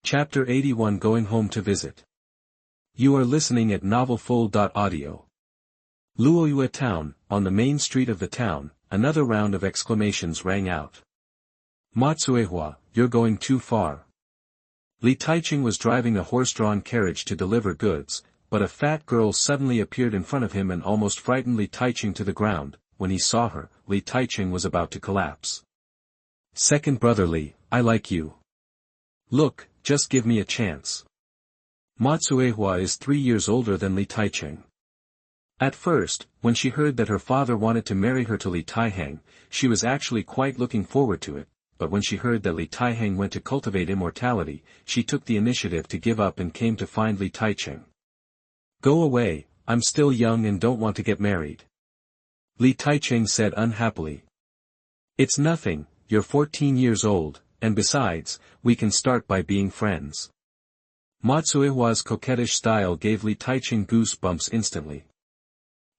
Chapter 81 Going Home to Visit. You are listening at novelfull.audio. Luoyue Town, on the main street of the town, another round of exclamations rang out. Matsuehua, you're going too far. Li Taiching was driving a horse-drawn carriage to deliver goods, but a fat girl suddenly appeared in front of him and almost frightened Li Taiching to the ground. When he saw her, Li Taiching was about to collapse. Second brother Li, I like you. Look, just give me a chance. Matsuehua is 3 years older than Li Taiching. At first, when she heard that her father wanted to marry her to Li Taihang, she was actually quite looking forward to it, but when she heard that Li Taihang went to cultivate immortality, she took the initiative to give up and came to find Li Taiching. Go away, I'm still young and don't want to get married. Li Taiching said unhappily. It's nothing, you're 14 years old, and besides, we can start by being friends. Matsuehua's coquettish style gave Li Taiching goosebumps instantly.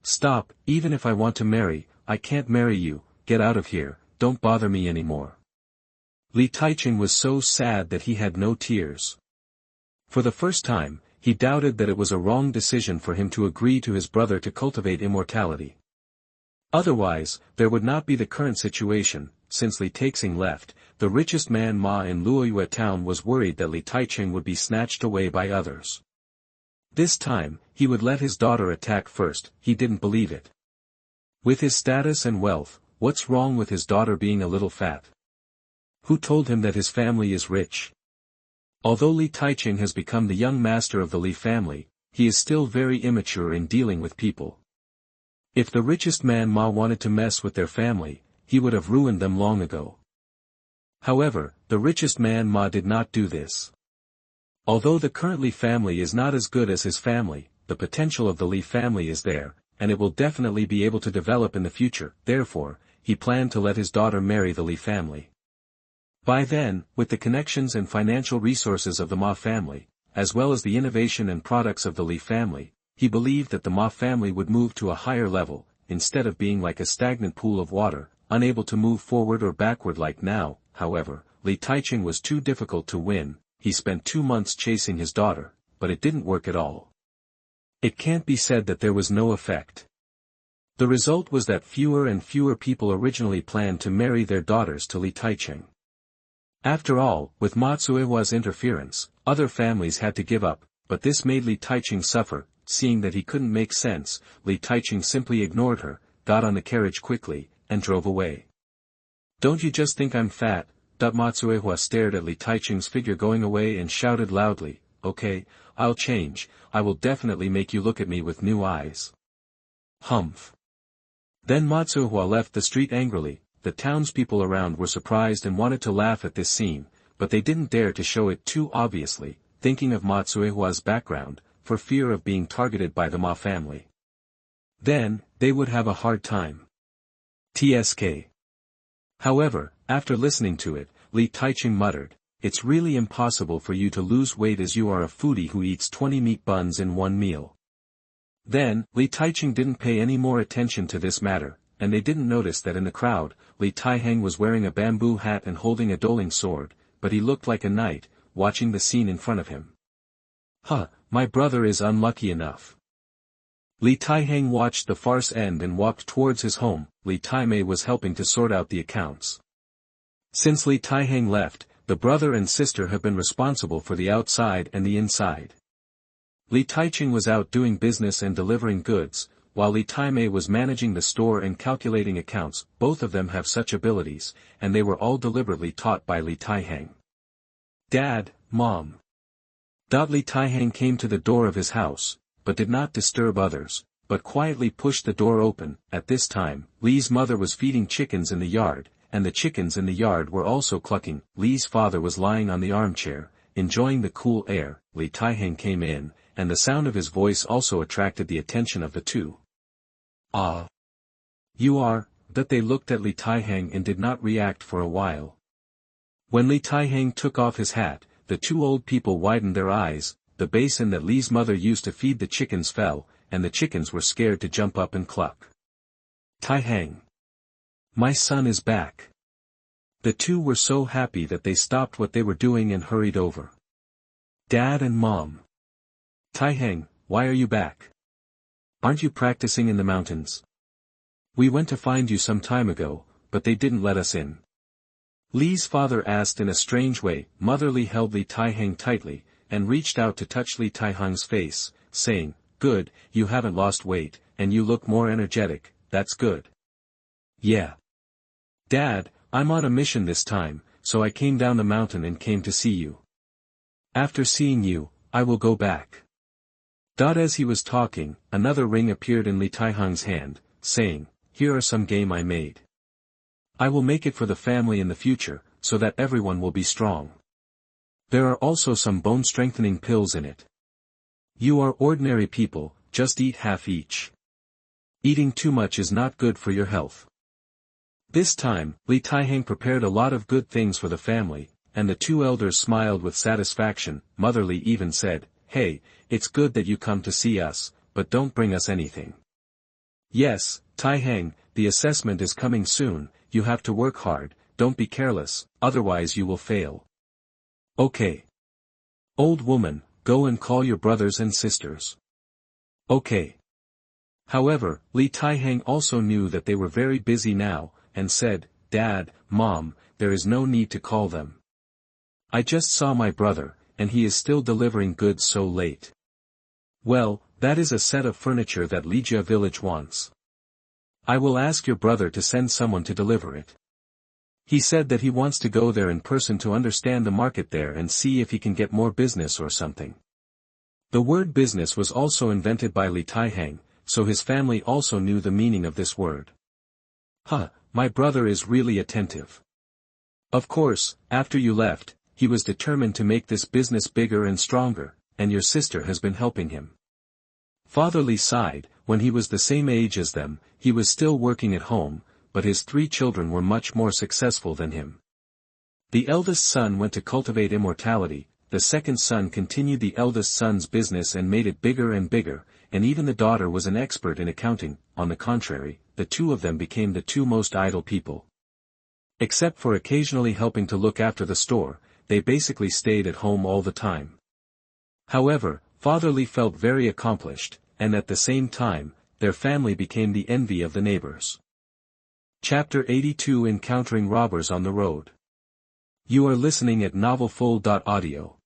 Stop, even if I want to marry, I can't marry you, get out of here, don't bother me anymore. Li Taiching was so sad that he had no tears. For the first time, he doubted that it was a wrong decision for him to agree to his brother to cultivate immortality. Otherwise, there would not be the current situation. Since Li Taiching left, the richest man Ma in Luoyue town was worried that Li Taiching would be snatched away by others. This time, he would let his daughter attack first. He didn't believe it. With his status and wealth, what's wrong with his daughter being a little fat? Who told him that his family is rich? Although Li Taiching has become the young master of the Li family, he is still very immature in dealing with people. If the richest man Ma wanted to mess with their family, he would have ruined them long ago. However, the richest man Ma did not do this. Although the current Li family is not as good as his family, the potential of the Li family is there, and it will definitely be able to develop in the future. Therefore, he planned to let his daughter marry the Li family. By then, with the connections and financial resources of the Ma family, as well as the innovation and products of the Li family, he believed that the Ma family would move to a higher level, instead of being like a stagnant pool of water, unable to move forward or backward like now. However, Li Taiching was too difficult to win. He spent 2 months chasing his daughter, but it didn't work at all. It can't be said that there was no effect. The result was that fewer and fewer people originally planned to marry their daughters to Li Taiching. After all, with Matsuehua's interference, other families had to give up, but this made Li Taiching suffer. Seeing that he couldn't make sense, Li Taiching simply ignored her, got on the carriage quickly, and drove away. Don't you just think I'm fat? Matsuehua stared at Li Taiching's figure going away and shouted loudly, okay, I'll change, I will definitely make you look at me with new eyes. Humph. Then Matsuehua left the street angrily. The townspeople around were surprised and wanted to laugh at this scene, but they didn't dare to show it too obviously, thinking of Matsuehua's background, for fear of being targeted by the Ma family. Then, they would have a hard time. TSK. However, after listening to it, Li Taiching muttered, it's really impossible for you to lose weight as you are a foodie who eats 20 meat buns in one meal. Then, Li Taiching didn't pay any more attention to this matter, and they didn't notice that in the crowd, Li Taihang was wearing a bamboo hat and holding a dueling sword, but he looked like a knight, watching the scene in front of him. Huh, my brother is unlucky enough. Li Taihang watched the farce end and walked towards his home. Li Taimei was helping to sort out the accounts. Since Li Taihang left, the brother and sister have been responsible for the outside and the inside. Li Taiching was out doing business and delivering goods, while Li Taimei was managing the store and calculating accounts. Both of them have such abilities, and they were all deliberately taught by Li Taihang. Dad, Mom. Li Taihang came to the door of his house, but did not disturb others, but quietly pushed the door open. At this time, Li's mother was feeding chickens in the yard, and the chickens in the yard were also clucking. Li's father was lying on the armchair, enjoying the cool air. Li Taihang came in, and the sound of his voice also attracted the attention of the two. Ah. You are, that they looked at Li Taihang and did not react for a while. When Li Taihang took off his hat, the two old people widened their eyes. The basin that Li's mother used to feed the chickens fell, and the chickens were scared to jump up and cluck. Taihang. My son is back. The two were so happy that they stopped what they were doing and hurried over. Dad and Mom. Taihang, why are you back? Aren't you practicing in the mountains? We went to find you some time ago, but they didn't let us in. Li's father asked in a strange way. Mother Li held Li Taihang tightly, and reached out to touch Li Taihang's face, saying, "Good, you haven't lost weight, and you look more energetic, that's good." "Yeah. Dad, I'm on a mission this time, so I came down the mountain and came to see you. After seeing you, I will go back." As he was talking, another ring appeared in Li Taihang's hand, saying, "Here are some game I made. I will make it for the family in the future, so that everyone will be strong. There are also some bone-strengthening pills in it. You are ordinary people, just eat half each. Eating too much is not good for your health." This time, Li Taihang prepared a lot of good things for the family, and the two elders smiled with satisfaction. Mother Li even said, "Hey, it's good that you come to see us, but don't bring us anything." "Yes, Taihang, the assessment is coming soon, you have to work hard, don't be careless, otherwise you will fail." "Okay. Old woman, go and call your brothers and sisters." "Okay." However, Li Taihang also knew that they were very busy now, and said, "Dad, Mom, there is no need to call them. I just saw my brother, and he is still delivering goods so late." "Well, that is a set of furniture that Lijia village wants. I will ask your brother to send someone to deliver it. He said that he wants to go there in person to understand the market there and see if he can get more business or something." The word business was also invented by Li Taihang, so his family also knew the meaning of this word. "Huh, my brother is really attentive. Of course, after you left, he was determined to make this business bigger and stronger, and your sister has been helping him." Father Li sighed. When he was the same age as them, he was still working at home, but his 3 children were much more successful than him. The eldest son went to cultivate immortality, the second son continued the eldest son's business and made it bigger and bigger, and even the daughter was an expert in accounting. On the contrary, the 2 of them became the 2 most idle people. Except for occasionally helping to look after the store, they basically stayed at home all the time. However, Father Li felt very accomplished, and at the same time, their family became the envy of the neighbors. Chapter 82 Encountering Robbers on the Road. You are listening at novelfull.audio.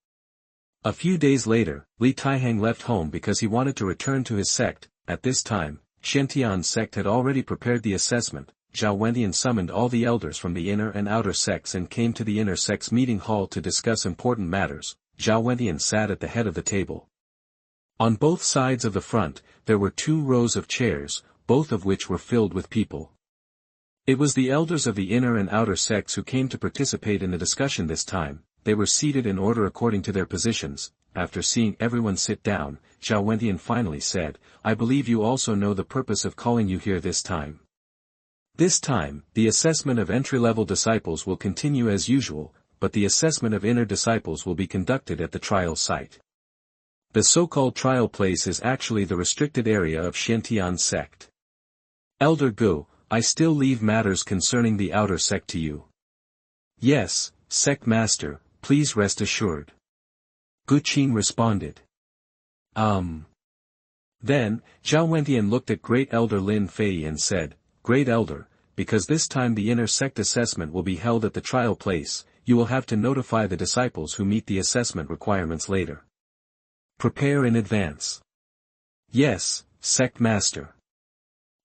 A few days later, Li Taihang left home because he wanted to return to his sect. At this time, Xianxia's sect had already prepared the assessment. Zhao Wentian summoned all the elders from the inner and outer sects and came to the inner sect's meeting hall to discuss important matters. Zhao Wentian sat at the head of the table. On both sides of the front, there were 2 rows of chairs, both of which were filled with people. It was the elders of the inner and outer sects who came to participate in the discussion this time. They were seated in order according to their positions. After seeing everyone sit down, Zhao Wentian finally said, "I believe you also know the purpose of calling you here this time. This time, the assessment of entry-level disciples will continue as usual, but the assessment of inner disciples will be conducted at the trial site. The so-called trial place is actually the restricted area of Xianxia's sect. Elder Gu, I still leave matters concerning the outer sect to you." "Yes, sect master, please rest assured." Gu Qin responded. Then, Zhao Wentian looked at Great Elder Lin Fei and said, "Great Elder, because this time the inner sect assessment will be held at the trial place, you will have to notify the disciples who meet the assessment requirements later. Prepare in advance." "Yes, sect master."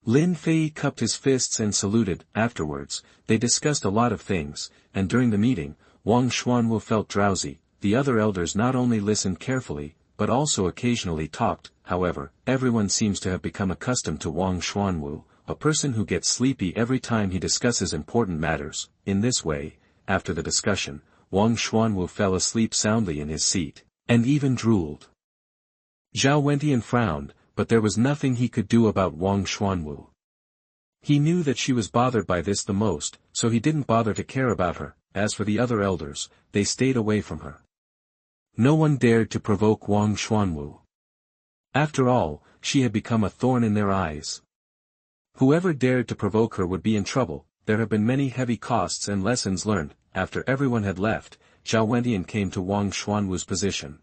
Lin Fei cupped his fists and saluted. Afterwards, they discussed a lot of things, and during the meeting, Wang Xuanwu felt drowsy. The other elders not only listened carefully, but also occasionally talked. However, everyone seems to have become accustomed to Wang Xuanwu, a person who gets sleepy every time he discusses important matters. In this way, after the discussion, Wang Xuanwu fell asleep soundly in his seat, and even drooled. Zhao Wentian frowned, but there was nothing he could do about Wang Xuanwu. He knew that she was bothered by this the most, so he didn't bother to care about her. As for the other elders, they stayed away from her. No one dared to provoke Wang Xuanwu. After all, she had become a thorn in their eyes. Whoever dared to provoke her would be in trouble. There have been many heavy costs and lessons learned. After everyone had left, Zhao Wentian came to Wang Xuanwu's position.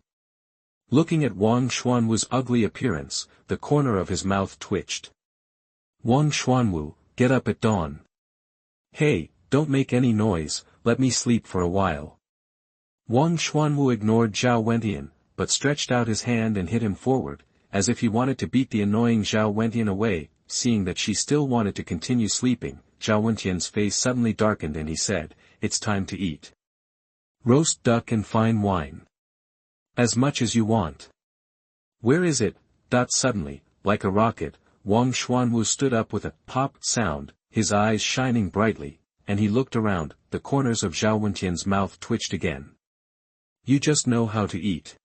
Looking at Wang Xuanwu's ugly appearance, the corner of his mouth twitched. Wang Xuanwu, get up at dawn. Hey, don't make any noise, let me sleep for a while. Wang Xuanwu ignored Zhao Wentian, but stretched out his hand and hit him forward, as if he wanted to beat the annoying Zhao Wentian away. Seeing that she still wanted to continue sleeping, Zhao Wentian's face suddenly darkened and he said, "It's time to eat. Roast duck and fine wine. As much as you want." "Where is it?" Suddenly, like a rocket, Wang Xuanwu stood up with a pop sound, his eyes shining brightly, and he looked around. The corners of Zhao Wentian's mouth twitched again. "You just know how to eat.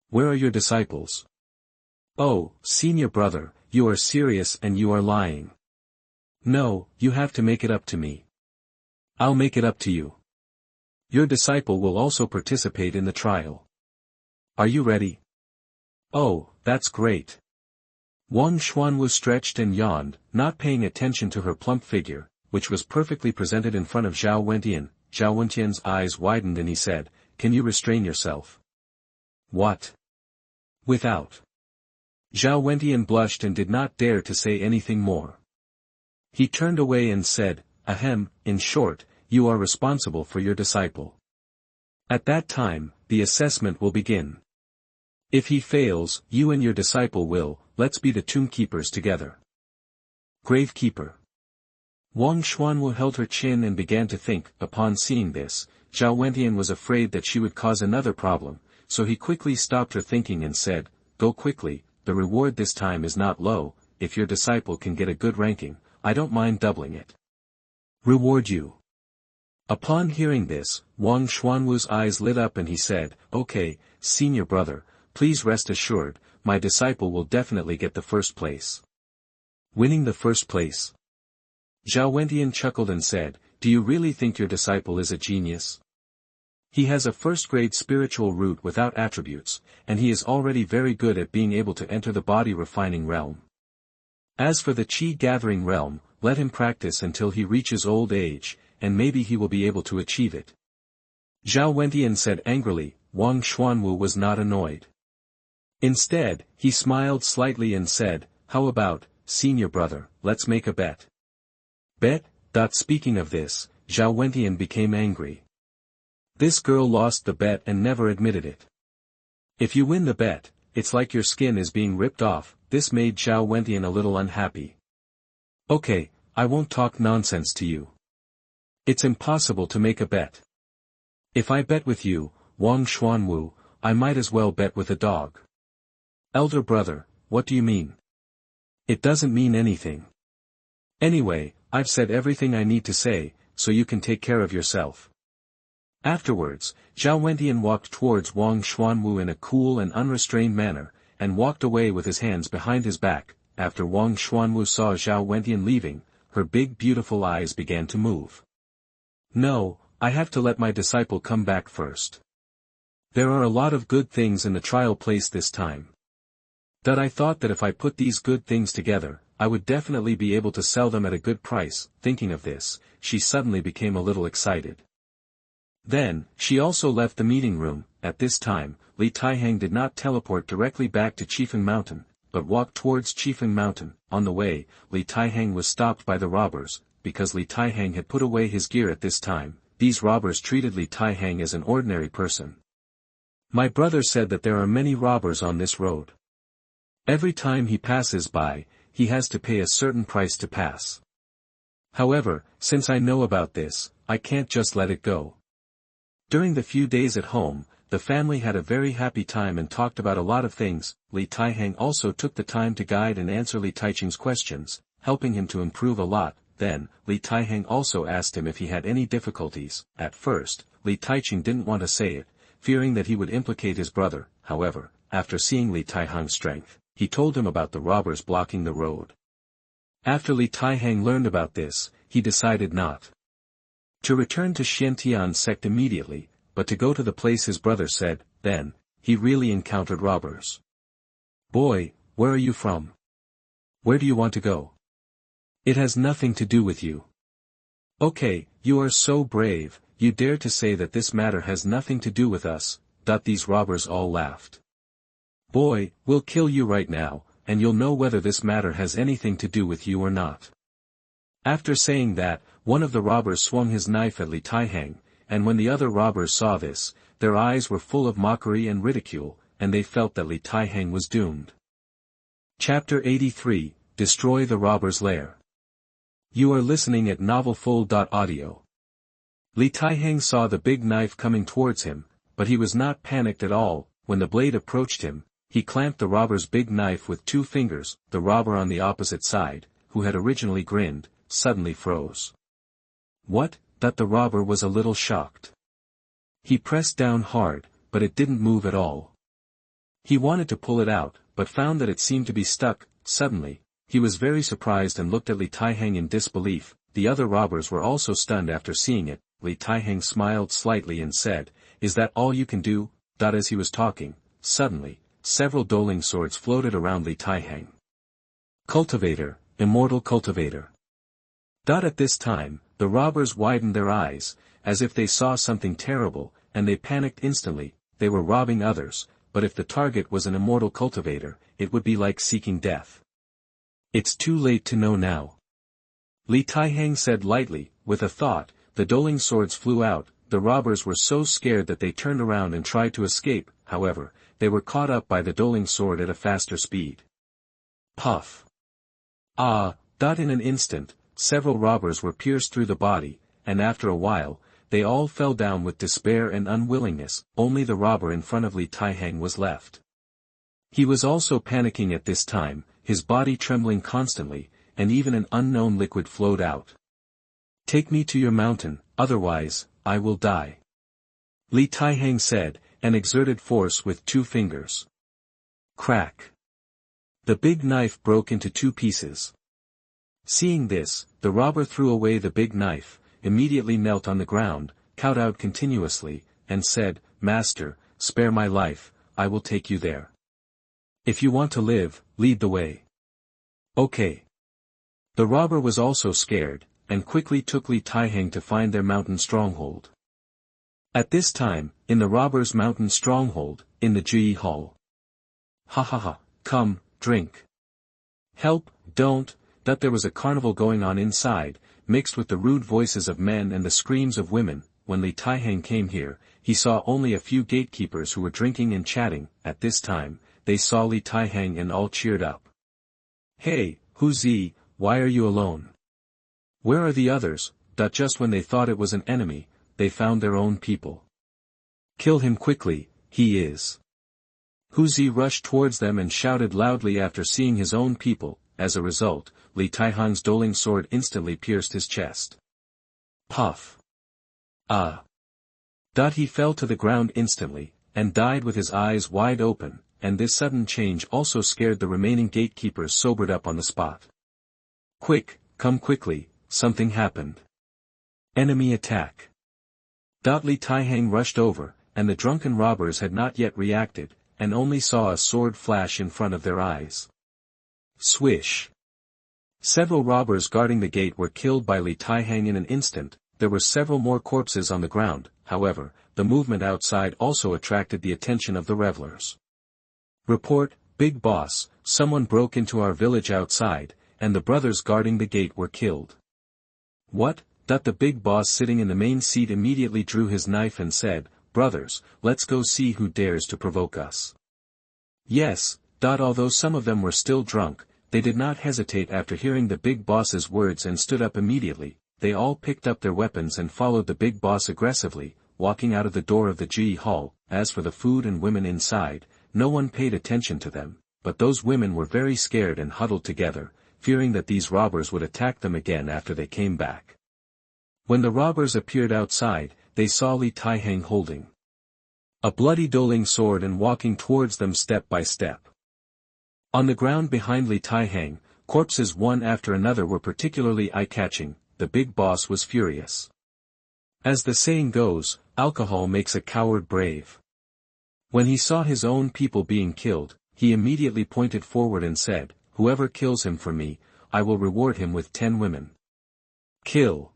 Where are your disciples?" "Oh, senior brother, you are serious and you are lying." "No, you have to make it up to me." "I'll make it up to you. Your disciple will also participate in the trial. Are you ready?" "Oh, that's great." Wang Xuanwu stretched and yawned, not paying attention to her plump figure, which was perfectly presented in front of Zhao Wentian. Zhao Wentian's eyes widened and he said, "Can you restrain yourself?" "What?" "Without." Zhao Wentian blushed and did not dare to say anything more. He turned away and said, "Ahem, in short, you are responsible for your disciple. At that time, the assessment will begin. If he fails, you and your disciple will, let's be the tomb keepers together." "Gravekeeper." Wang Xuanwu held her chin and began to think. Upon seeing this, Zhao Wentian was afraid that she would cause another problem, so he quickly stopped her thinking and said, "Go quickly, the reward this time is not low. If your disciple can get a good ranking, I don't mind doubling it." "Reward you." Upon hearing this, Wang Xuanwu's eyes lit up and he said, "Okay, senior brother, please rest assured, my disciple will definitely get the first place." "Winning the first place?" Zhao Wentian chuckled and said, "Do you really think your disciple is a genius? He has a first-grade spiritual root without attributes, and he is already very good at being able to enter the body-refining realm. As for the qi-gathering realm, let him practice until he reaches old age, and maybe he will be able to achieve it." Zhao Wentian said angrily. Wang Xuanwu was not annoyed. Instead, he smiled slightly and said, "How about, senior brother, let's make a bet." "Bet?" Speaking of this, Zhao Wentian became angry. This girl lost the bet and never admitted it. "If you win the bet, it's like your skin is being ripped off." This made Zhao Wentian a little unhappy. "Okay, I won't talk nonsense to you. It's impossible to make a bet. If I bet with you, Wang Xuanwu, I might as well bet with a dog." "Elder brother, what do you mean?" "It doesn't mean anything. Anyway, I've said everything I need to say, so you can take care of yourself." Afterwards, Zhao Wentian walked towards Wang Xuanwu in a cool and unrestrained manner, and walked away with his hands behind his back. After Wang Xuanwu saw Zhao Wentian leaving, her big beautiful eyes began to move. "No, I have to let my disciple come back first. There are a lot of good things in the trial place this time. I thought that if I put these good things together, I would definitely be able to sell them at a good price." Thinking of this, she suddenly became a little excited. Then, she also left the meeting room. At this time, Li Taihang did not teleport directly back to Chifeng Mountain, but walked towards Chifeng Mountain. On the way, Li Taihang was stopped by the robbers. Because Li Taihang had put away his gear at this time, these robbers treated Li Taihang as an ordinary person. "My brother said that there are many robbers on this road. Every time he passes by, he has to pay a certain price to pass. However, since I know about this, I can't just let it go." During the few days at home, the family had a very happy time and talked about a lot of things. Li Taihang also took the time to guide and answer Li Taiching's questions, helping him to improve a lot. Then, Li Taihang also asked him if he had any difficulties. At first, Li Taiching didn't want to say it, fearing that he would implicate his brother. However, after seeing Li Taihang's strength, he told him about the robbers blocking the road. After Li Taihang learned about this, he decided not to return to Xianxia's sect immediately, but to go to the place his brother said. Then, he really encountered robbers. "Boy, where are you from? Where do you want to go? It has nothing to do with you." "Okay, you are so brave, you dare to say that this matter has nothing to do with us." These robbers all laughed. Boy, we'll kill you right now, and you'll know whether this matter has anything to do with you or not. After saying that, one of the robbers swung his knife at Li Taihang, and when the other robbers saw this, their eyes were full of mockery and ridicule, and they felt that Li Taihang was doomed. Chapter 83, Destroy the Robber's Lair. You are listening at novelfull.audio. Li Taihang saw the big knife coming towards him, but he was not panicked at all. When the blade approached him, he clamped the robber's big knife with 2 fingers. The robber on the opposite side, who had originally grinned, suddenly froze. What? That the robber was a little shocked. He pressed down hard, but it didn't move at all. He wanted to pull it out, but found that it seemed to be stuck. Suddenly, he was very surprised and looked at Li Taihang in disbelief. The other robbers were also stunned after seeing it. Li Taihang smiled slightly and said, "Is that all you can do?" As he was talking, suddenly, several dueling swords floated around Li Taihang. Cultivator, immortal cultivator. At this time, the robbers widened their eyes, as if they saw something terrible, and they panicked instantly. They were robbing others, but if the target was an immortal cultivator, it would be like seeking death. It's too late to know now. Li Taihang said lightly, with a thought. The dueling swords flew out. The robbers were so scared that they turned around and tried to escape. However, they were caught up by the dueling sword at a faster speed. Puff. In an instant, several robbers were pierced through the body, and after a while, they all fell down with despair and unwillingness. Only the robber in front of Li Taihang was left. He was also panicking at this time, his body trembling constantly, and even an unknown liquid flowed out. "Take me to your mountain, otherwise, I will die," Li Taihang said, and exerted force with 2 fingers. Crack. The big knife broke into 2 pieces. Seeing this, the robber threw away the big knife, immediately knelt on the ground, kowtowed continuously, and said, "Master, spare my life, I will take you there. If you want to live, lead the way." Okay. The robber was also scared, and quickly took Li Taihang to find their mountain stronghold. At this time, in the robbers' mountain stronghold, in the Ji Hall. "Ha, come, drink. Help, don't." There was a carnival going on inside, mixed with the rude voices of men and the screams of women. When Li Taihang came here, he saw only a few gatekeepers who were drinking and chatting. At this time, they saw Li Taihang and all cheered up. "Hey, Huzi, why are you alone? Where are the others?" Just when they thought it was an enemy, they found their own people. "Kill him quickly, he is." Huzi rushed towards them and shouted loudly after seeing his own people. As a result, Li Taihang's dueling sword instantly pierced his chest. Puff. He fell to the ground instantly, and died with his eyes wide open, and this sudden change also scared the remaining gatekeepers sobered up on the spot. "Quick, come quickly, something happened. Enemy attack." Li Taihang rushed over, and the drunken robbers had not yet reacted, and only saw a sword flash in front of their eyes. Swish. Several robbers guarding the gate were killed by Li Taihang in an instant. There were several more corpses on the ground. However, the movement outside also attracted the attention of the revelers. "Report, Big Boss, someone broke into our village outside, and the brothers guarding the gate were killed." "What?" The big boss sitting in the main seat immediately drew his knife and said, "Brothers, let's go see who dares to provoke us." Yes. Although some of them were still drunk, they did not hesitate after hearing the big boss's words and stood up immediately. They all picked up their weapons and followed the big boss aggressively, walking out of the door of the Ji Hall. As for the food and women inside, no one paid attention to them, but those women were very scared and huddled together, fearing that these robbers would attack them again after they came back. When the robbers appeared outside, they saw Li Taihang holding a bloody dueling sword and walking towards them step by step. On the ground behind Li Taihang, corpses one after another were particularly eye-catching. The big boss was furious. As the saying goes, alcohol makes a coward brave. When he saw his own people being killed, he immediately pointed forward and said, "Whoever kills him for me, I will reward him with 10 women. Kill."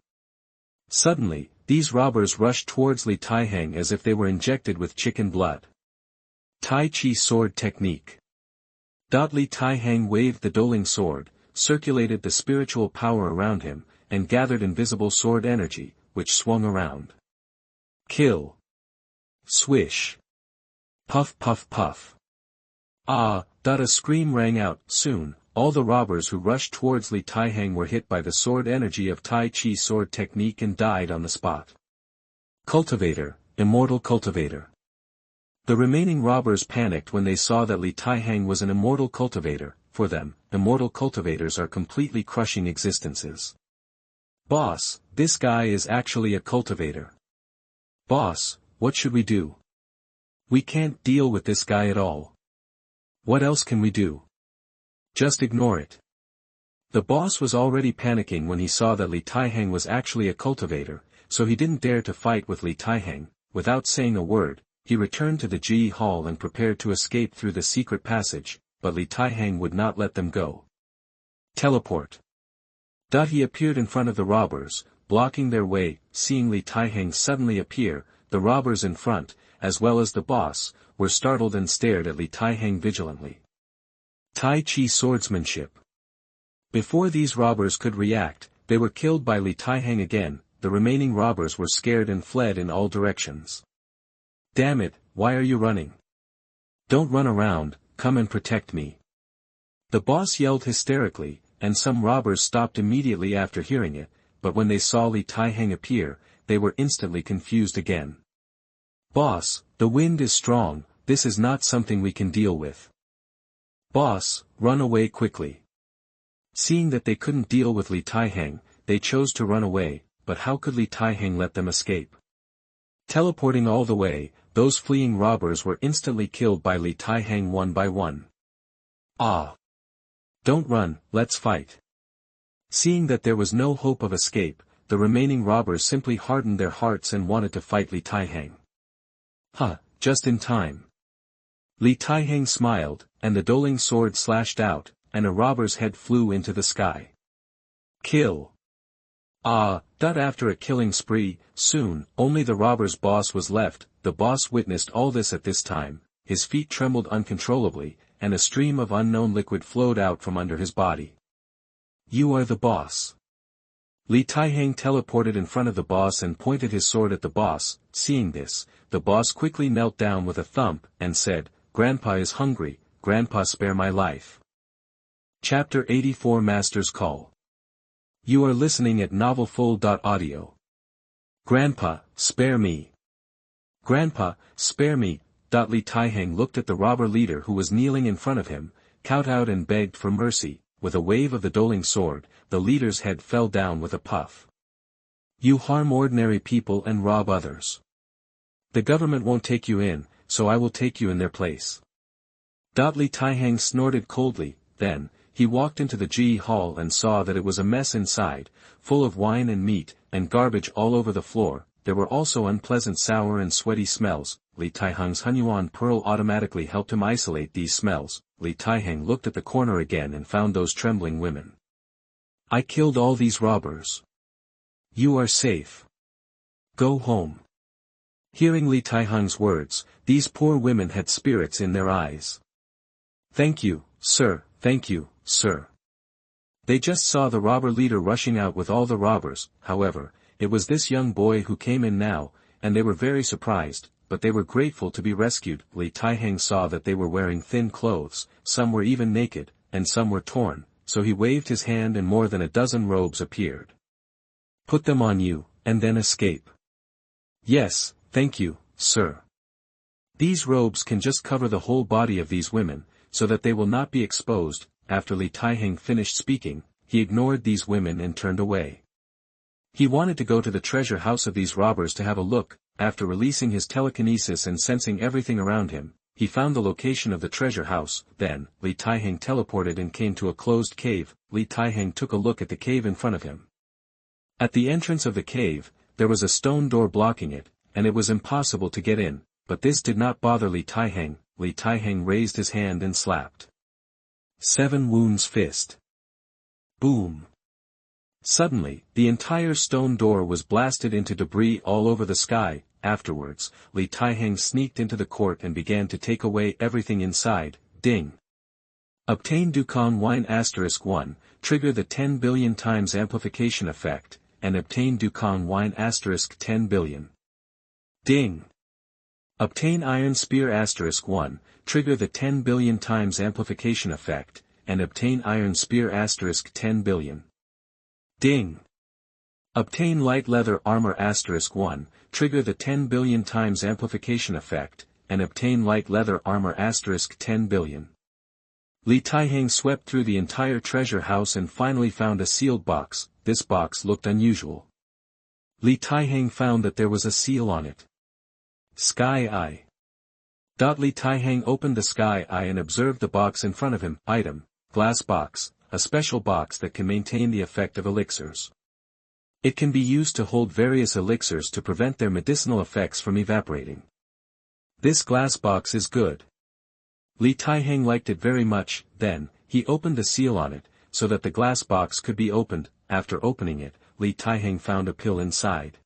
Suddenly, these robbers rushed towards Li Taihang as if they were injected with chicken blood. Tai Chi Sword Technique. Li Taihang waved the dueling sword, circulated the spiritual power around him, and gathered invisible sword energy, which swung around. Kill. Swish. Puff puff puff. Ah! A scream rang out. Soon, all the robbers who rushed towards Li Taihang were hit by the sword energy of Tai Chi Sword Technique and died on the spot. Cultivator, immortal cultivator. The remaining robbers panicked when they saw that Li Taihang was an immortal cultivator. For them, immortal cultivators are completely crushing existences. Boss, this guy is actually a cultivator. Boss, what should we do? We can't deal with this guy at all. What else can we do? Just ignore it. The boss was already panicking when he saw that Li Taihang was actually a cultivator, so he didn't dare to fight with Li Taihang. Without saying a word, he returned to the Ji Hall and prepared to escape through the secret passage, but Li Taihang would not let them go. Teleport. He appeared in front of the robbers, blocking their way. Seeing Li Taihang suddenly appear, the robbers in front, as well as the boss, were startled and stared at Li Taihang vigilantly. Tai Chi swordsmanship. Before these robbers could react, they were killed by Li Taihang again. The remaining robbers were scared and fled in all directions. Damn it, why are you running? Don't run around, come and protect me. The boss yelled hysterically, and some robbers stopped immediately after hearing it, but when they saw Li Taihang appear, they were instantly confused again. Boss, the wind is strong, this is not something we can deal with. Boss, run away quickly. Seeing that they couldn't deal with Li Taihang, they chose to run away, but how could Li Taihang let them escape? Teleporting all the way, those fleeing robbers were instantly killed by Li Taihang one by one. Ah! Don't run, let's fight. Seeing that there was no hope of escape, the remaining robbers simply hardened their hearts and wanted to fight Li Taihang. Just in time. Li Taihang smiled, and the dueling sword slashed out, and a robber's head flew into the sky. Kill. After a killing spree, soon, only the robber's boss was left. The boss witnessed all this at this time, his feet trembled uncontrollably, and a stream of unknown liquid flowed out from under his body. You are the boss. Li Taihang teleported in front of the boss and pointed his sword at the boss. Seeing this, the boss quickly knelt down with a thump, and said, Grandpa is hungry, Grandpa spare my life. Chapter 84 Master's Call. You are listening at novelfull.audio. Grandpa, spare me. Grandpa, spare me. Li Taihang looked at the robber leader who was kneeling in front of him, kowtowed and begged for mercy. With a wave of the dueling sword, the leader's head fell down with a puff. You harm ordinary people and rob others. The government won't take you in, so I will take you in their place. Li Taihang snorted coldly. Then, he walked into the Ji Hall and saw that it was a mess inside, full of wine and meat, and garbage all over the floor. There were also unpleasant sour and sweaty smells. Li Taihang's Hunyuan pearl automatically helped him isolate these smells. Li Taihang looked at the corner again and found those trembling women. I killed all these robbers. You are safe. Go home. Hearing Li Taihang's words, these poor women had spirits in their eyes. Thank you, sir, thank you, sir. They just saw the robber leader rushing out with all the robbers. However, it was this young boy who came in now, and they were very surprised, but they were grateful to be rescued. Li Taihang saw that they were wearing thin clothes, some were even naked, and some were torn, so he waved his hand and more than a dozen robes appeared. Put them on you, and then escape. Yes, thank you, sir. These robes can just cover the whole body of these women, so that they will not be exposed. After Li Taihang finished speaking, he ignored these women and turned away. He wanted to go to the treasure house of these robbers to have a look. After releasing his telekinesis and sensing everything around him, he found the location of the treasure house. Then, Li Taihang teleported and came to a closed cave. Li Taihang took a look at the cave in front of him. At the entrance of the cave, there was a stone door blocking it, and it was impossible to get in, but this did not bother Li Taihang. Li Taihang raised his hand and slapped. 7 Wounds Fist. Boom. Suddenly, the entire stone door was blasted into debris all over the sky. Afterwards, Li Taihang sneaked into the court and began to take away everything inside. Ding. Obtain Dukan wine *1, trigger the 10 billion times amplification effect, and obtain Dukan wine *10 billion. Ding. Obtain Iron Spear *1, trigger the 10 billion times amplification effect, and obtain Iron Spear *10 billion. Ding. Obtain Light Leather Armor *1, trigger the 10 billion times amplification effect, and obtain Light Leather Armor *10 billion. Li Taihang swept through the entire treasure house and finally found a sealed box. This box looked unusual. Li Taihang found that there was a seal on it. Sky Eye. Li Taihang opened the Sky Eye and observed the box in front of him. Item, glass box, a special box that can maintain the effect of elixirs. It can be used to hold various elixirs to prevent their medicinal effects from evaporating. This glass box is good. Li Taihang liked it very much. Then, he opened the seal on it, so that the glass box could be opened. After opening it, Li Taihang found a pill inside.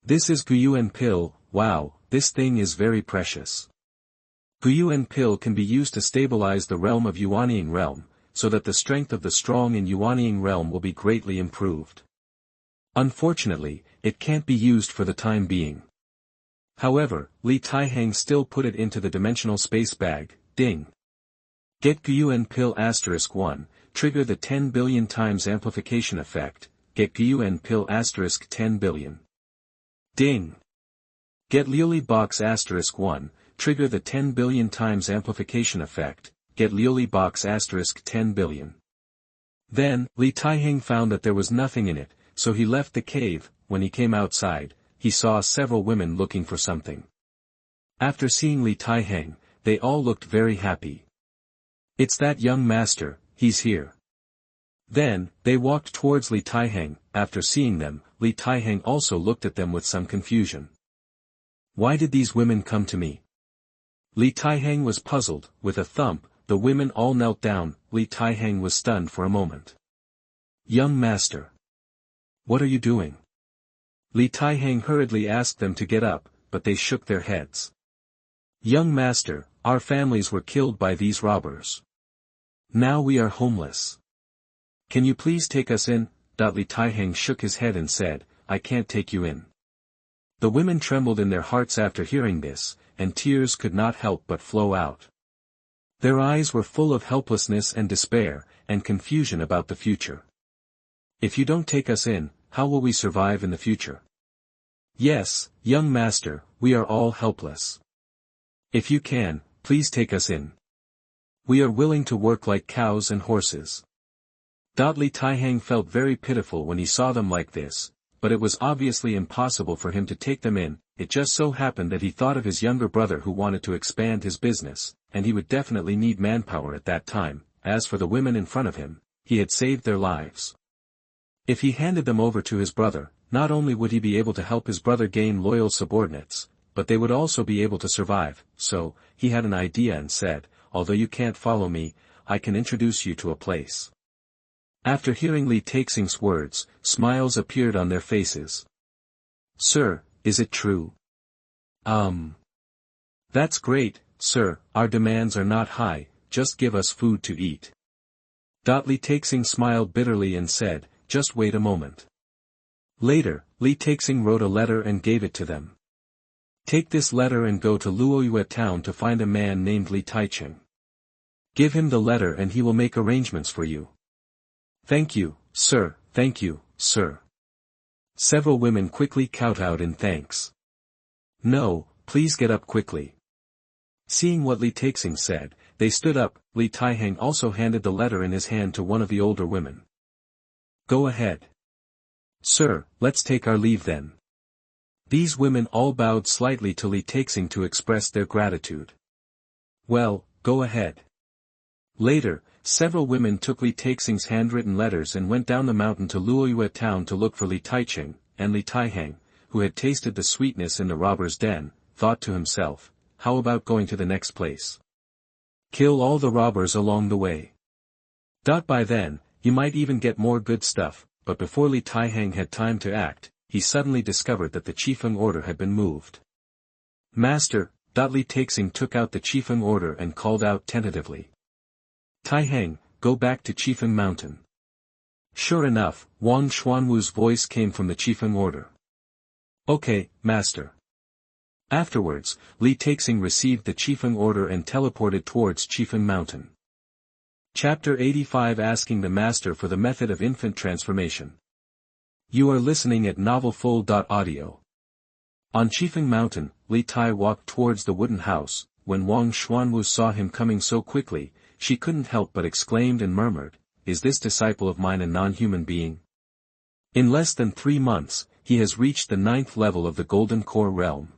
This is Guyuan pill. Wow, this thing is very precious. Guyuan pill can be used to stabilize the realm of Yueniang realm, so that the strength of the strong in Yueniang realm will be greatly improved. Unfortunately, it can't be used for the time being. However, Li Taihang still put it into the dimensional space bag. Ding. Get Guyuan pill *1, trigger the 10 billion times amplification effect, get Guyuan pill *10 billion. Ding. Get Liuli box *1, trigger the 10 billion times amplification effect, get Liuli box *10 billion. Then, Li Taihang found that there was nothing in it, so he left the cave. When he came outside, he saw several women looking for something. After seeing Li Taihang, they all looked very happy. It's that young master, he's here. Then, they walked towards Li Taihang. After seeing them, Li Taihang also looked at them with some confusion. Why did these women come to me? Li Taihang was puzzled. With a thump, the women all knelt down. Li Taihang was stunned for a moment. Young master. What are you doing? Li Taihang hurriedly asked them to get up, but they shook their heads. Young master, our families were killed by these robbers. Now we are homeless. Can you please take us in? Li Taihang shook his head and said, I can't take you in. The women trembled in their hearts after hearing this, and tears could not help but flow out. Their eyes were full of helplessness and despair, and confusion about the future. If you don't take us in, how will we survive in the future? Yes, young master, we are all helpless. If you can, please take us in. We are willing to work like cows and horses. Li Taihang felt very pitiful when he saw them like this, but it was obviously impossible for him to take them in. It just so happened that he thought of his younger brother who wanted to expand his business, and he would definitely need manpower at that time. As for the women in front of him, he had saved their lives. If he handed them over to his brother, not only would he be able to help his brother gain loyal subordinates, but they would also be able to survive. So, he had an idea and said, although you can't follow me, I can introduce you to a place. After hearing Li Taixing's words, smiles appeared on their faces. Sir, is it true? That's great, sir, our demands are not high, just give us food to eat. Li Taixing smiled bitterly and said, just wait a moment. Later, Li Taixing wrote a letter and gave it to them. Take this letter and go to Luoyue town to find a man named Li Taixing. Give him the letter and he will make arrangements for you. Thank you, sir, thank you, sir. Several women quickly kowtowed in thanks. No, please get up quickly. Seeing what Li Taixing said, they stood up. Li Taihang also handed the letter in his hand to one of the older women. Go ahead. Sir, let's take our leave then. These women all bowed slightly to Li Taixing to express their gratitude. Well, go ahead. Later, several women took Li Taixing's handwritten letters and went down the mountain to Luoyue town to look for Li Taixing, and Li Taihang, who had tasted the sweetness in the robber's den, thought to himself, how about going to the next place? Kill all the robbers along the way. By then, you might even get more good stuff, but before Li Taihang had time to act, he suddenly discovered that the Qifeng order had been moved. Master, Li Taixing took out the Qifeng order and called out tentatively. Taihang, go back to Qifeng Mountain. Sure enough, Wang Xuanwu's voice came from the Qifeng order. Okay, Master. Afterwards, Li Taixing received the Qifeng order and teleported towards Qifeng Mountain. Chapter 85 Asking the Master for the Method of Infant Transformation. You are listening at novelfull.audio. On Qifeng Mountain, Li Tai walked towards the wooden house. When Wang Xuanwu saw him coming so quickly, she couldn't help but exclaimed and murmured, "Is this disciple of mine a non-human being?" In less than 3 months, he has reached the 9th level of the Golden Core realm.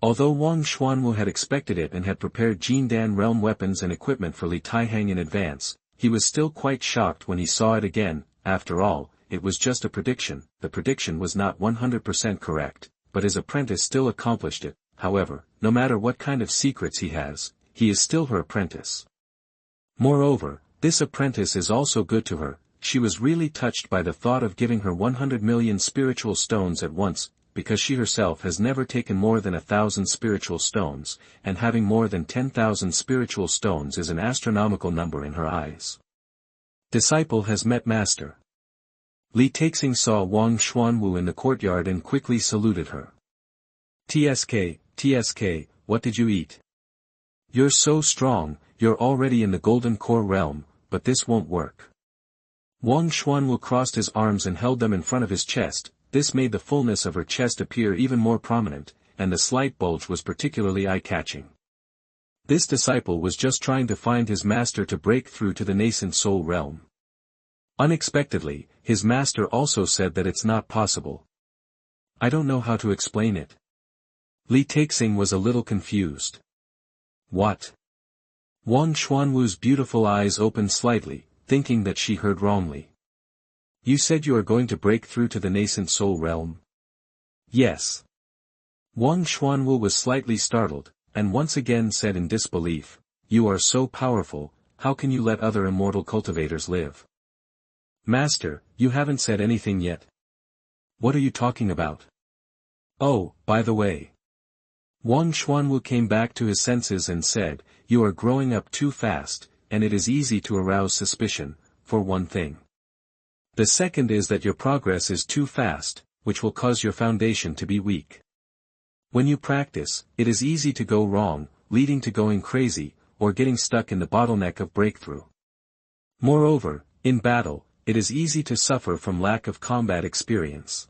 Although Wang Xuanwu had expected it and had prepared Jindan realm weapons and equipment for Li Taihang in advance, he was still quite shocked when he saw it again. After all, it was just a prediction. The prediction was not 100% correct, but his apprentice still accomplished it. However, no matter what kind of secrets he has, he is still her apprentice. Moreover, this apprentice is also good to her. She was really touched by the thought of giving her 100 million spiritual stones at once, because she herself has never taken more than 1,000 spiritual stones, and having more than 10,000 spiritual stones is an astronomical number in her eyes. Disciple has met Master. Li Taixing saw Wang Xuanwu in the courtyard and quickly saluted her. TSK, what did you eat? You're so strong, you're already in the Golden Core realm, but this won't work. Wang Xuanwu crossed his arms and held them in front of his chest. This made the fullness of her chest appear even more prominent, and the slight bulge was particularly eye-catching. This disciple was just trying to find his master to break through to the nascent soul realm. Unexpectedly, his master also said that it's not possible. I don't know how to explain it. Li Taixing was a little confused. What? Wang Xuanwu's beautiful eyes opened slightly, thinking that she heard wrongly. You said you are going to break through to the nascent soul realm? Yes. Wang Xuanwu was slightly startled, and once again said in disbelief, You are so powerful, how can you let other immortal cultivators live? Master, you haven't said anything yet. What are you talking about? Oh, by the way. Wang Xuanwu came back to his senses and said, You are growing up too fast, and it is easy to arouse suspicion, for one thing. The second is that your progress is too fast, which will cause your foundation to be weak. When you practice, it is easy to go wrong, leading to going crazy, or getting stuck in the bottleneck of breakthrough. Moreover, in battle, it is easy to suffer from lack of combat experience.